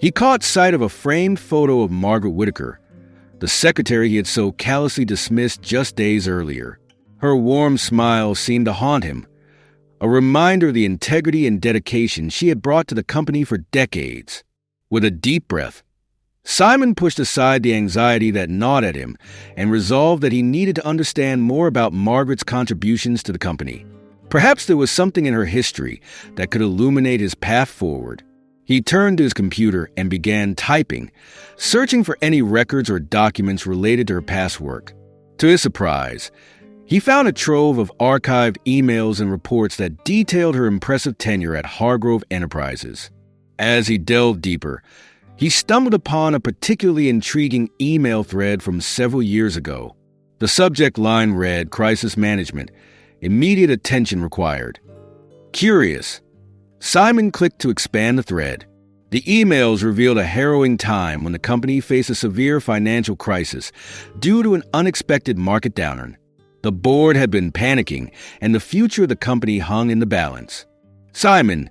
A: he caught sight of a framed photo of Margaret Whitaker, the secretary he had so callously dismissed just days earlier. Her warm smile seemed to haunt him, a reminder of the integrity and dedication she had brought to the company for decades. With a deep breath, Simon pushed aside the anxiety that gnawed at him and resolved that he needed to understand more about Margaret's contributions to the company. Perhaps there was something in her history that could illuminate his path forward. He turned to his computer and began typing, searching for any records or documents related to her past work. To his surprise, he found a trove of archived emails and reports that detailed her impressive tenure at Hargrove Enterprises. As he delved deeper, he stumbled upon a particularly intriguing email thread from several years ago. The subject line read, "Crisis Management. Immediate attention required." Curious, Simon clicked to expand the thread. The emails revealed a harrowing time when the company faced a severe financial crisis due to an unexpected market downturn. The board had been panicking, and the future of the company hung in the balance. "Simon,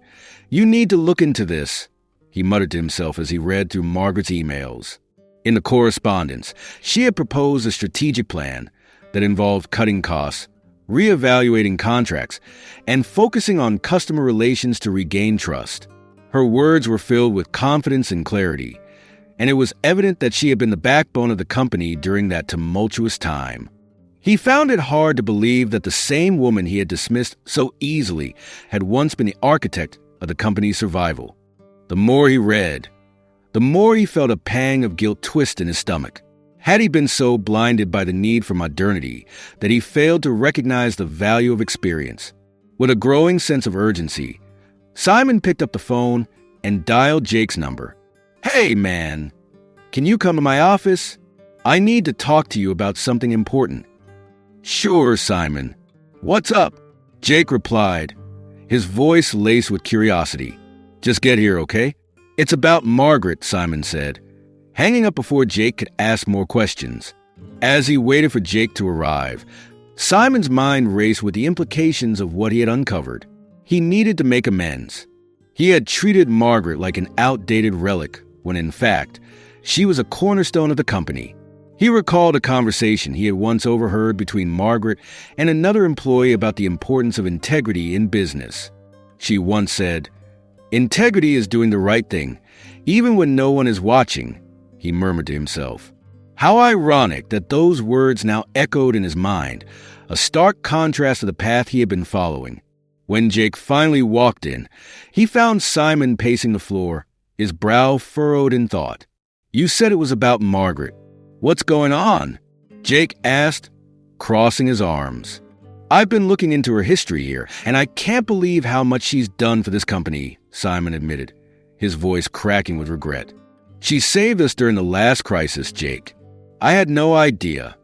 A: you need to look into this," he muttered to himself as he read through Margaret's emails. In the correspondence, she had proposed a strategic plan that involved cutting costs, reevaluating contracts, and focusing on customer relations to regain trust. Her words were filled with confidence and clarity, and it was evident that she had been the backbone of the company during that tumultuous time. He found it hard to believe that the same woman he had dismissed so easily had once been the architect of the company's survival. The more he read, the more he felt a pang of guilt twist in his stomach. Had he been so blinded by the need for modernity that he failed to recognize the value of experience? With a growing sense of urgency, Simon picked up the phone and dialed Jake's number. "Hey, man, can you come to my office? I need to talk to you about something important." "Sure, Simon. What's up?" Jake replied, his voice laced with curiosity. "Just get here, okay?" "It's about Margaret," Simon said, hanging up before Jake could ask more questions. As he waited for Jake to arrive, Simon's mind raced with the implications of what he had uncovered. He needed to make amends. He had treated Margaret like an outdated relic, when in fact, she was a cornerstone of the company. He recalled a conversation he had once overheard between Margaret and another employee about the importance of integrity in business. She once said, "Integrity is doing the right thing, even when no one is watching," he murmured to himself. How ironic that those words now echoed in his mind, a stark contrast to the path he had been following. When Jake finally walked in, he found Simon pacing the floor, his brow furrowed in thought. "You said it was about Margaret. What's going on?" Jake asked, crossing his arms. "I've been looking into her history here, and I can't believe how much she's done for this company," Simon admitted, his voice cracking with regret. "She saved us during the last crisis, Jake. I had no idea."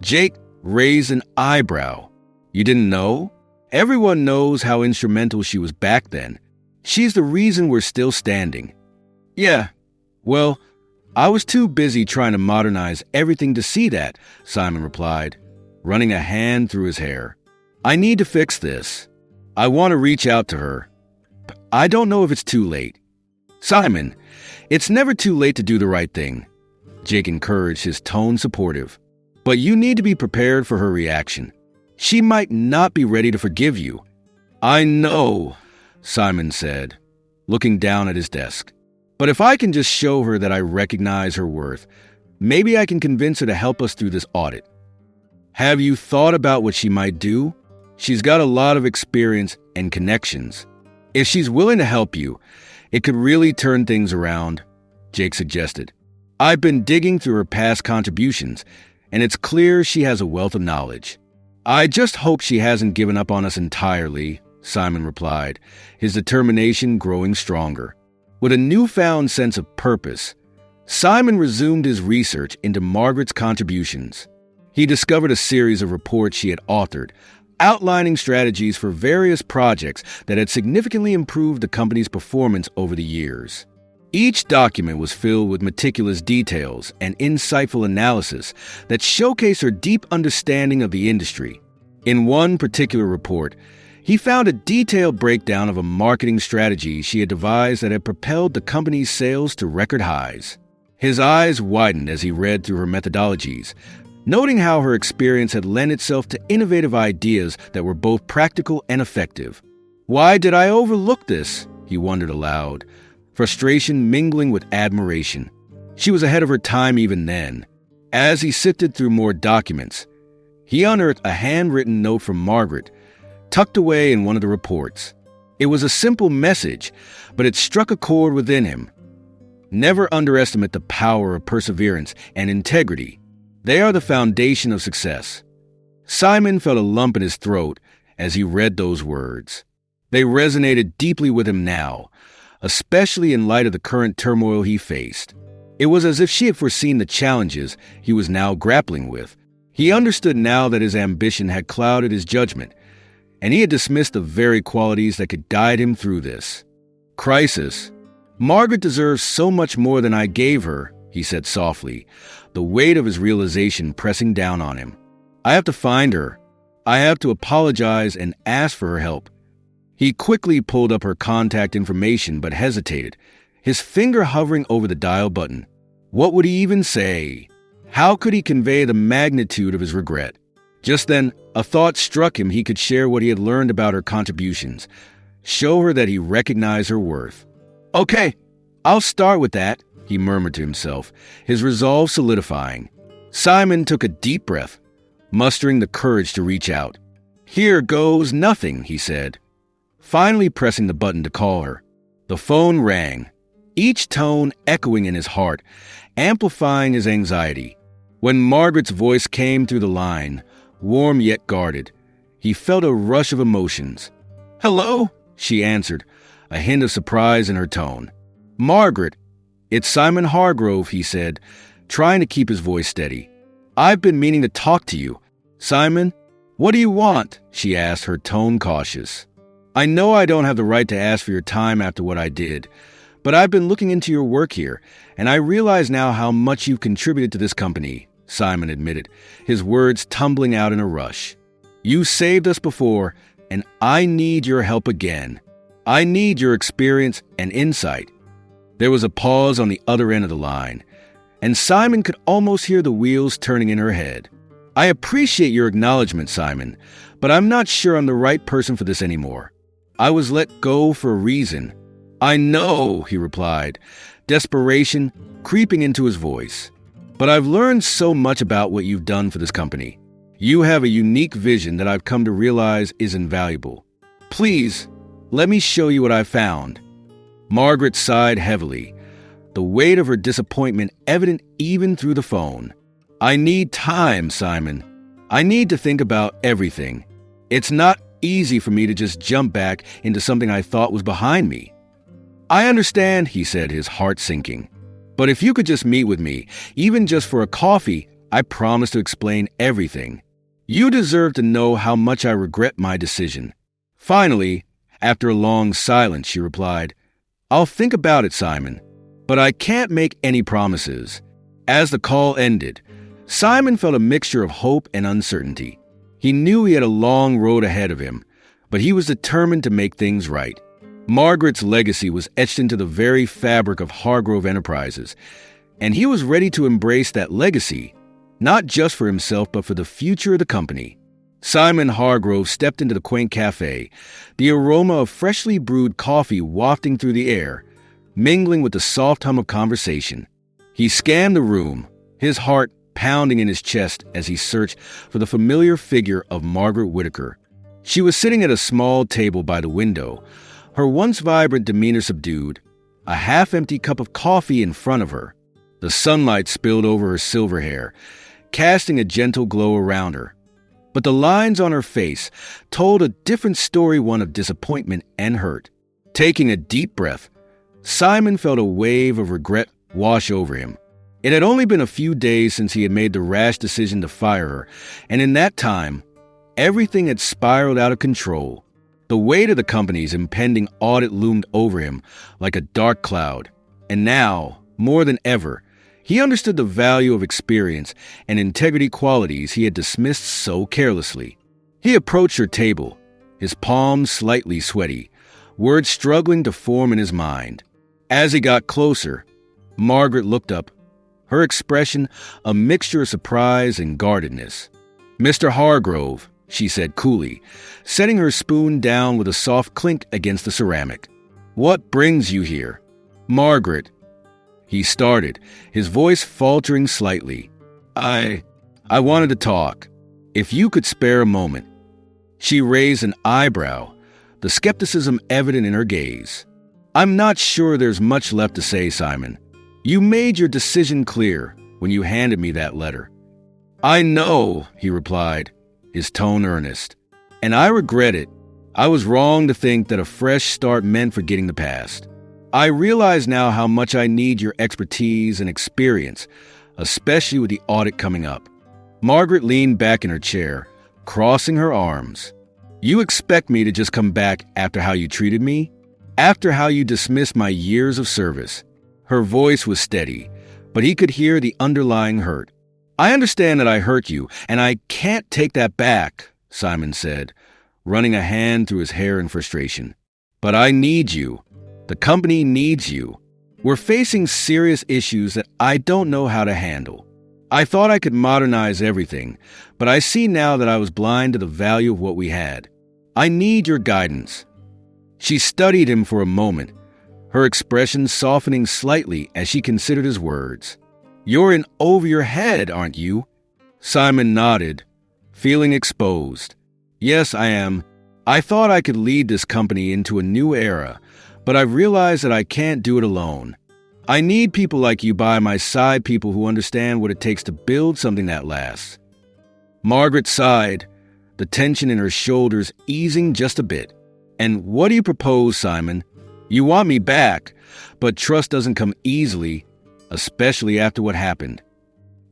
A: Jake raised an eyebrow. "You didn't know? Everyone knows how instrumental she was back then. She's the reason we're still standing." "Yeah, well, I was too busy trying to modernize everything to see that," Simon replied, running a hand through his hair. "I need to fix this. I want to reach out to her, but I don't know if it's too late." "Simon, it's never too late to do the right thing," Jake encouraged, his tone supportive. But you need to be prepared for her reaction. She might not be ready to forgive you." "I know," Simon said, looking down at his desk. "But if I can just show her that I recognize her worth, maybe I can convince her to help us through this audit." "Have you thought about what she might do? She's got a lot of experience and connections. If she's willing to help you, it could really turn things around," Jake suggested. "I've been digging through her past contributions, and it's clear she has a wealth of knowledge." "I just hope she hasn't given up on us entirely," Simon replied, his determination growing stronger. With a newfound sense of purpose, Simon resumed his research into Margaret's contributions. He discovered a series of reports she had authored, outlining strategies for various projects that had significantly improved the company's performance over the years. Each document was filled with meticulous details and insightful analysis that showcased her deep understanding of the industry. In one particular report, he found a detailed breakdown of a marketing strategy she had devised that had propelled the company's sales to record highs. His eyes widened as he read through her methodologies, noting how her experience had lent itself to innovative ideas that were both practical and effective. "Why did I overlook this?" he wondered aloud, frustration mingling with admiration. She was ahead of her time even then. As he sifted through more documents, he unearthed a handwritten note from Margaret, tucked away in one of the reports. It was a simple message, but it struck a chord within him. Never underestimate the power of perseverance and integrity. They are the foundation of success. Simon felt a lump in his throat as he read those words. They resonated deeply with him now, especially in light of the current turmoil he faced. It was as if she had foreseen the challenges he was now grappling with. He understood now that his ambition had clouded his judgment, and he had dismissed the very qualities that could guide him through this crisis. "Margaret deserves so much more than I gave her," he said softly, the weight of his realization pressing down on him. "I have to find her. I have to apologize and ask for her help." He quickly pulled up her contact information but hesitated, his finger hovering over the dial button. What would he even say? How could he convey the magnitude of his regret? Just then, a thought struck him he could share what he had learned about her contributions, show her that he recognized her worth. "Okay, I'll start with that," he murmured to himself, his resolve solidifying. Simon took a deep breath, mustering the courage to reach out. "Here goes nothing," he said, finally pressing the button to call her. The phone rang, each tone echoing in his heart, amplifying his anxiety. When Margaret's voice came through the line, warm yet guarded, he felt a rush of emotions. "Hello?" she answered, a hint of surprise in her tone. "Margaret, it's Simon Hargrove," he said, trying to keep his voice steady. "I've been meaning to talk to you." "Simon, what do you want?" she asked, her tone cautious. "I know I don't have the right to ask for your time after what I did, but I've been looking into your work here, and I realize now how much you've contributed to this company," Simon admitted, his words tumbling out in a rush. "You saved us before, and I need your help again. I need your experience and insight." There was a pause on the other end of the line, and Simon could almost hear the wheels turning in her head. "I appreciate your acknowledgement, Simon, but I'm not sure I'm the right person for this anymore. I was let go for a reason." "I know," he replied, desperation creeping into his voice. "But I've learned so much about what you've done for this company. You have a unique vision that I've come to realize is invaluable. Please, let me show you what I found." Margaret sighed heavily, the weight of her disappointment evident even through the phone. "I need time, Simon. I need to think about everything. It's not easy for me to just jump back into something I thought was behind me." "I understand," he said, his heart sinking. "But if you could just meet with me, even just for a coffee, I promise to explain everything. You deserve to know how much I regret my decision." Finally, after a long silence, she replied, "I'll think about it, Simon, but I can't make any promises." As the call ended, Simon felt a mixture of hope and uncertainty. He knew he had a long road ahead of him, but he was determined to make things right. Margaret's legacy was etched into the very fabric of Hargrove Enterprises, and he was ready to embrace that legacy, not just for himself, but for the future of the company. Simon Hargrove stepped into the quaint cafe, the aroma of freshly brewed coffee wafting through the air, mingling with the soft hum of conversation. He scanned the room, his heart pounding in his chest as he searched for the familiar figure of Margaret Whitaker. She was sitting at a small table by the window, her once vibrant demeanor subdued, a half-empty cup of coffee in front of her. The sunlight spilled over her silver hair, casting a gentle glow around her. But the lines on her face told a different story, one of disappointment and hurt. Taking a deep breath, Simon felt a wave of regret wash over him. It had only been a few days since he had made the rash decision to fire her, and in that time, everything had spiraled out of control. The weight of the company's impending audit loomed over him like a dark cloud, and now, more than ever, he understood the value of experience and integrity, qualities he had dismissed so carelessly. He approached her table, his palms slightly sweaty, words struggling to form in his mind. As he got closer, Margaret looked up, her expression a mixture of surprise and guardedness. "Mr. Hargrove," she said coolly, setting her spoon down with a soft clink against the ceramic. "What brings you here?" "Margaret," he started, his voice faltering slightly. I wanted to talk. If you could spare a moment." She raised an eyebrow, the skepticism evident in her gaze. "I'm not sure there's much left to say, Simon. You made your decision clear when you handed me that letter." "I know," he replied, his tone earnest. "And I regret it. I was wrong to think that a fresh start meant forgetting the past. I realize now how much I need your expertise and experience, especially with the audit coming up." Margaret leaned back in her chair, crossing her arms. "You expect me to just come back after how you treated me? After how you dismissed my years of service?" Her voice was steady, but he could hear the underlying hurt. "I understand that I hurt you, and I can't take that back," Simon said, running a hand through his hair in frustration. "But I need you. The company needs you. We're facing serious issues that I don't know how to handle. I thought I could modernize everything, but I see now that I was blind to the value of what we had. I need your guidance." She studied him for a moment, her expression softening slightly as she considered his words. "You're in over your head, aren't you?" Simon nodded, feeling exposed. "Yes, I am. I thought I could lead this company into a new era, but I've realized that I can't do it alone. I need people like you by my side, people who understand what it takes to build something that lasts." Margaret sighed, the tension in her shoulders easing just a bit. "And what do you propose, Simon? You want me back, but trust doesn't come easily, especially after what happened."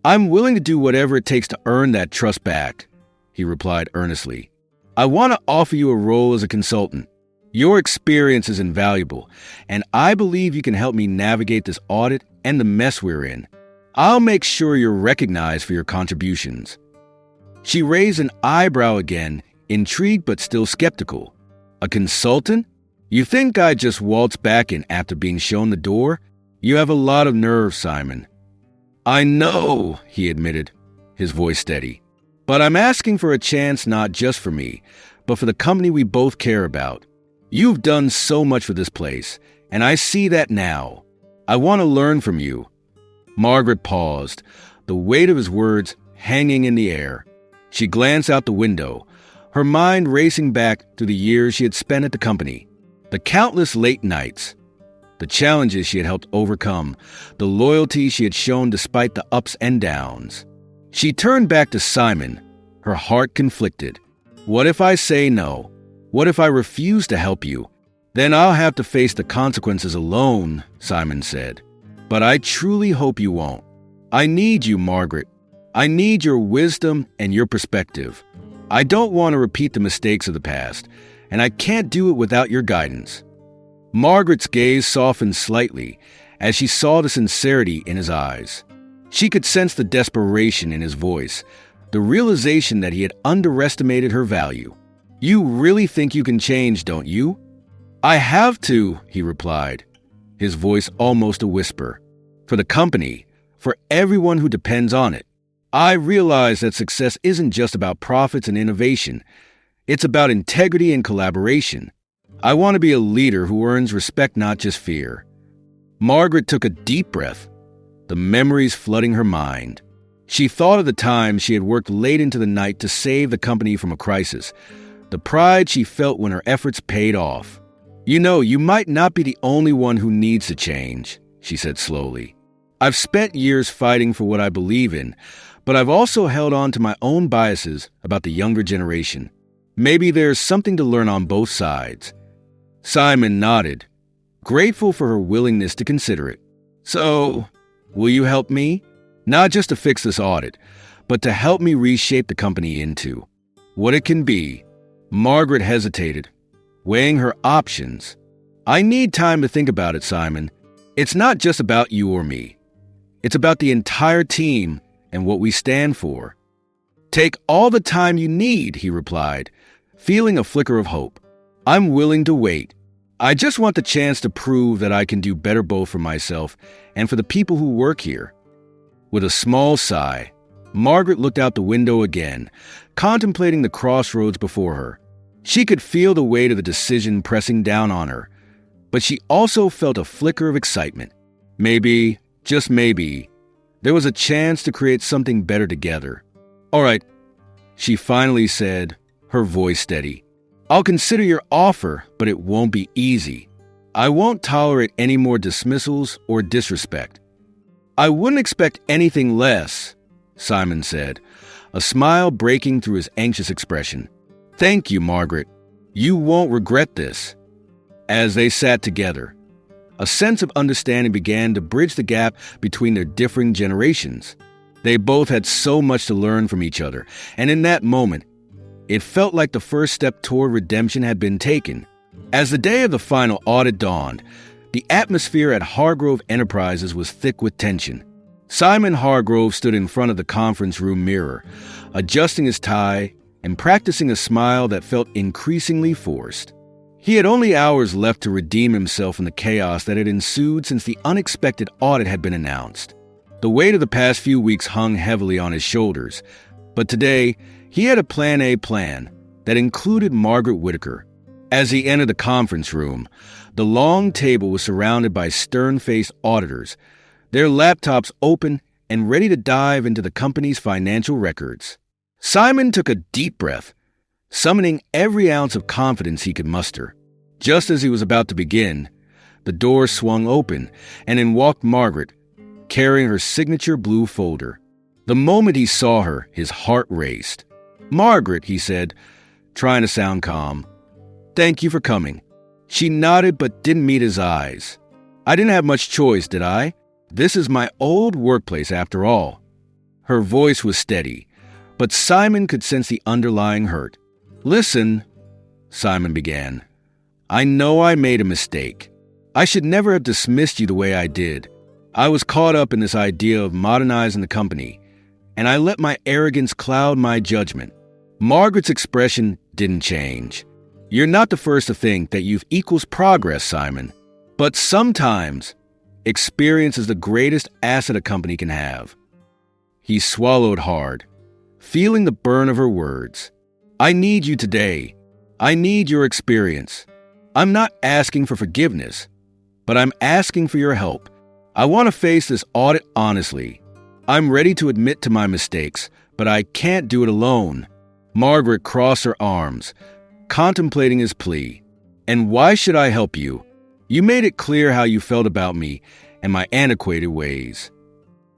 A: "I'm willing to do whatever it takes to earn that trust back," he replied earnestly. "I want to offer you a role as a consultant. Your experience is invaluable, and I believe you can help me navigate this audit and the mess we're in. I'll make sure you're recognized for your contributions." She raised an eyebrow again, intrigued but still skeptical. "A consultant? You think I'd just waltz back in after being shown the door? You have a lot of nerve, Simon." "I know," he admitted, his voice steady. "But I'm asking for a chance not just for me, but for the company we both care about. You've done so much for this place, and I see that now. I want to learn from you." Margaret paused, the weight of his words hanging in the air. She glanced out the window, her mind racing back to the years she had spent at the company, the countless late nights, the challenges she had helped overcome, the loyalty she had shown despite the ups and downs. She turned back to Simon, her heart conflicted. "What if I say no? What if I refuse to help you? Then I'll have to face the consequences alone," Simon said. "But I truly hope you won't. I need you, Margaret. I need your wisdom and your perspective. I don't want to repeat the mistakes of the past, and I can't do it without your guidance." Margaret's gaze softened slightly as she saw the sincerity in his eyes. She could sense the desperation in his voice, the realization that he had underestimated her value. "You really think you can change, don't you?" "I have to," he replied, his voice almost a whisper. "For the company, for everyone who depends on it." I realize that success isn't just about profits and innovation. It's about integrity and collaboration. I want to be a leader who earns respect, not just fear." Margaret took a deep breath, the memories flooding her mind. She thought of the times she had worked late into the night to save the company from a crisis, the pride she felt when her efforts paid off. "You know, you might not be the only one who needs to change," she said slowly. "I've spent years fighting for what I believe in, but I've also held on to my own biases about the younger generation. Maybe there's something to learn on both sides." Simon nodded, grateful for her willingness to consider it. "So, will you help me? Not just to fix this audit, but to help me reshape the company into what it can be." Margaret hesitated, weighing her options. "I need time to think about it, Simon. It's not just about you or me. It's about the entire team and what we stand for." "Take all the time you need," he replied, feeling a flicker of hope. "I'm willing to wait. I just want the chance to prove that I can do better both for myself and for the people who work here." With a small sigh, Margaret looked out the window again, contemplating the crossroads before her. She could feel the weight of the decision pressing down on her, but she also felt a flicker of excitement. Maybe, just maybe, there was a chance to create something better together. "All right," she finally said, her voice steady. "I'll consider your offer, but it won't be easy. I won't tolerate any more dismissals or disrespect." "I wouldn't expect anything less," Simon said, a smile breaking through his anxious expression. "Thank you, Margaret. You won't regret this." As they sat together, a sense of understanding began to bridge the gap between their differing generations. They both had so much to learn from each other, and in that moment, it felt like the first step toward redemption had been taken. As the day of the final audit dawned, the atmosphere at Hargrove Enterprises was thick with tension. Simon Hargrove stood in front of the conference room mirror, adjusting his tie and practicing a smile that felt increasingly forced. He had only hours left to redeem himself from the chaos that had ensued since the unexpected audit had been announced. The weight of the past few weeks hung heavily on his shoulders, but today he had a Plan A plan that included Margaret Whitaker. As he entered the conference room, the long table was surrounded by stern-faced auditors, their laptops open and ready to dive into the company's financial records. Simon took a deep breath, summoning every ounce of confidence he could muster. Just as he was about to begin, the door swung open, and in walked Margaret, carrying her signature blue folder. The moment he saw her, his heart raced. "Margaret," he said, trying to sound calm, "thank you for coming." She nodded but didn't meet his eyes. "I didn't have much choice, did I? This is my old workplace after all." Her voice was steady, but Simon could sense the underlying hurt. "Listen," Simon began. "I know I made a mistake. I should never have dismissed you the way I did. I was caught up in this idea of modernizing the company, and I let my arrogance cloud my judgment." Margaret's expression didn't change. "You're not the first to think that youth equals progress, Simon. But sometimes, experience is the greatest asset a company can have." He swallowed hard, feeling the burn of her words. "I need you today. I need your experience. I'm not asking for forgiveness, but I'm asking for your help. I want to face this audit honestly. I'm ready to admit to my mistakes, but I can't do it alone." Margaret crossed her arms, contemplating his plea. "And why should I help you? You made it clear how you felt about me and my antiquated ways."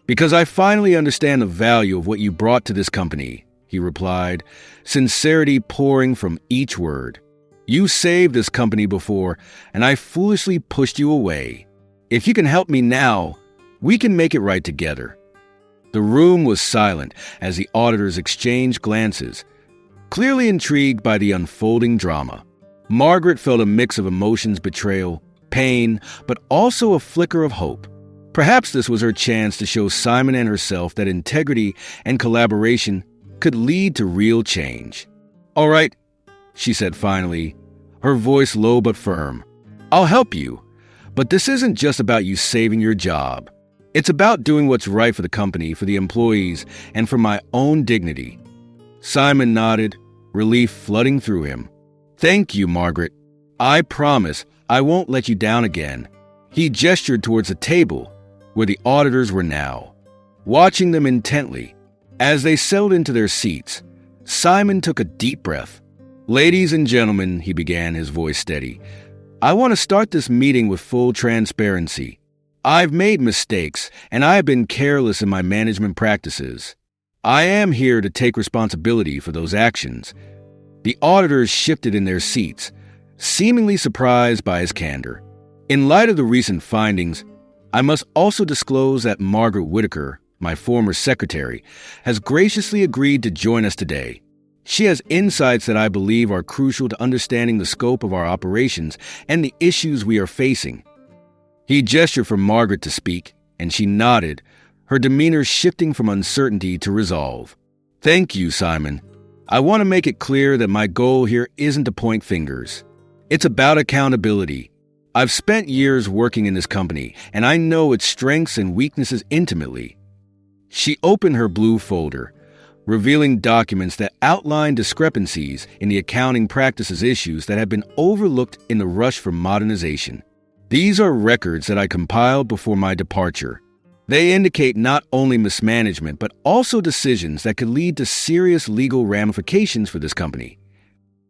A: "Because I finally understand the value of what you brought to this company," he replied, sincerity pouring from each word. "You saved this company before, and I foolishly pushed you away. If you can help me now, we can make it right together." The room was silent as the auditors exchanged glances, clearly intrigued by the unfolding drama. Margaret felt a mix of emotions: betrayal, pain, but also a flicker of hope. Perhaps this was her chance to show Simon and herself that integrity and collaboration could lead to real change. "All right," she said finally, her voice low but firm. "I'll help you, but this isn't just about you saving your job. It's about doing what's right for the company, for the employees, and for my own dignity. Simon nodded, relief flooding through him. Thank you, Margaret. I promise I won't let you down again. He gestured towards the table where the auditors were now, watching them intently. As they settled into their seats, Simon took a deep breath. Ladies and gentlemen, he began, his voice steady, I want to start this meeting with full transparency. I've made mistakes, and I have been careless in my management practices. I am here to take responsibility for those actions. The auditors shifted in their seats, seemingly surprised by his candor. In light of the recent findings, I must also disclose that Margaret Whitaker, my former secretary, has graciously agreed to join us today. She has insights that I believe are crucial to understanding the scope of our operations and the issues we are facing. He gestured for Margaret to speak, and she nodded, her demeanor shifting from uncertainty to resolve. Thank you, Simon. I want to make it clear that my goal here isn't to point fingers. It's about accountability. I've spent years working in this company, and I know its strengths and weaknesses intimately. She opened her blue folder, revealing documents that outline discrepancies in the accounting practices issues that have been overlooked in the rush for modernization. These are records that I compiled before my departure. They indicate not only mismanagement, but also decisions that could lead to serious legal ramifications for this company.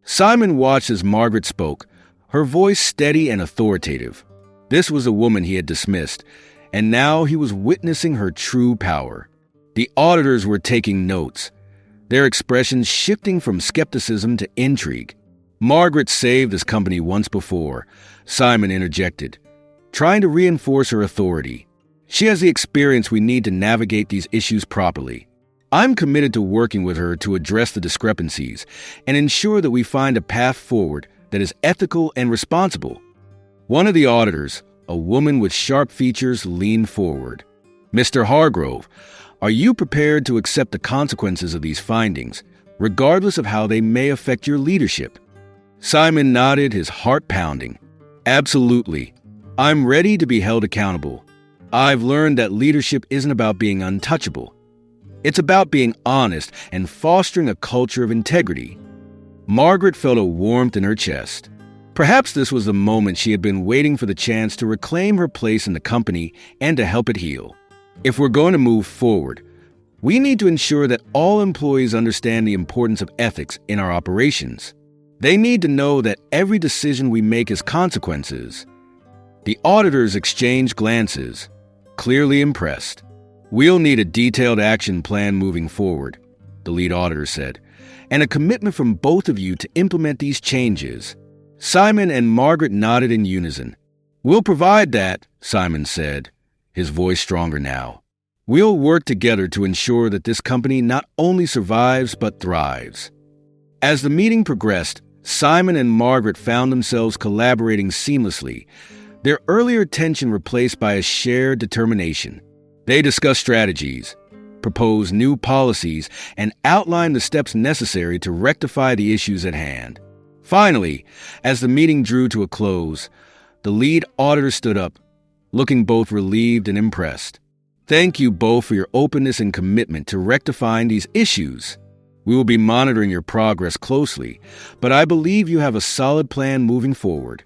A: Simon watched as Margaret spoke, her voice steady and authoritative. This was a woman he had dismissed, and now he was witnessing her true power. The auditors were taking notes, their expressions shifting from skepticism to intrigue. Margaret saved this company once before, Simon interjected, trying to reinforce her authority. She has the experience we need to navigate these issues properly. I'm committed to working with her to address the discrepancies and ensure that we find a path forward that is ethical and responsible. One of the auditors, a woman with sharp features, leaned forward. Mr. Hargrove, are you prepared to accept the consequences of these findings, regardless of how they may affect your leadership? Simon nodded, his heart pounding. Absolutely. I'm ready to be held accountable. I've learned that leadership isn't about being untouchable. It's about being honest and fostering a culture of integrity. Margaret felt a warmth in her chest. Perhaps this was the moment she had been waiting for the chance to reclaim her place in the company and to help it heal. If we're going to move forward, we need to ensure that all employees understand the importance of ethics in our operations. They need to know that every decision we make has consequences. The auditors exchanged glances, clearly impressed. We'll need a detailed action plan moving forward, the lead auditor said, and a commitment from both of you to implement these changes. Simon and Margaret nodded in unison. We'll provide that, Simon said, his voice stronger now. We'll work together to ensure that this company not only survives but thrives. As the meeting progressed, Simon and Margaret found themselves collaborating seamlessly, their earlier tension replaced by a shared determination. They discussed strategies, proposed new policies, and outlined the steps necessary to rectify the issues at hand. Finally, as the meeting drew to a close, the lead auditor stood up, looking both relieved and impressed. Thank you both for your openness and commitment to rectifying these issues. We will be monitoring your progress closely, but I believe you have a solid plan moving forward.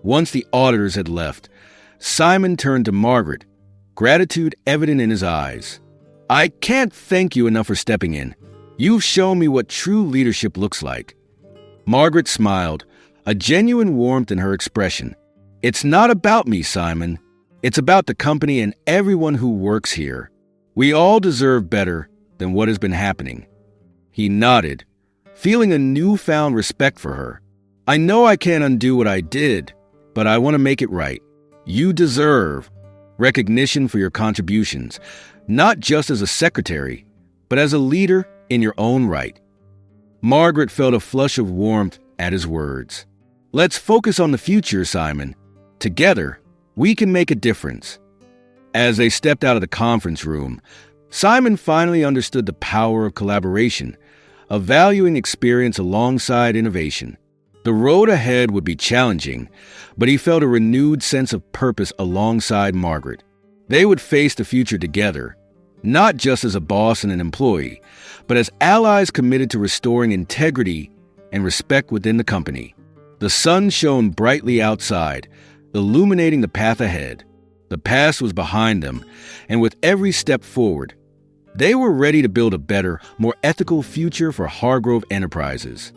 A: Once the auditors had left, Simon turned to Margaret, gratitude evident in his eyes. I can't thank you enough for stepping in. You've shown me what true leadership looks like. Margaret smiled, a genuine warmth in her expression. It's not about me, Simon. It's about the company and everyone who works here. We all deserve better than what has been happening. He nodded, feeling a newfound respect for her. I know I can't undo what I did, but I want to make it right. You deserve recognition for your contributions, not just as a secretary, but as a leader in your own right. Margaret felt a flush of warmth at his words. Let's focus on the future, Simon. Together, we can make a difference. As they stepped out of the conference room, Simon finally understood the power of collaboration, of valuing experience alongside innovation. The road ahead would be challenging, but he felt a renewed sense of purpose alongside Margaret. They would face the future together, not just as a boss and an employee, but as allies committed to restoring integrity and respect within the company. The sun shone brightly outside, illuminating the path ahead. The past was behind them, and with every step forward, they were ready to build a better, more ethical future for Hargrove Enterprises.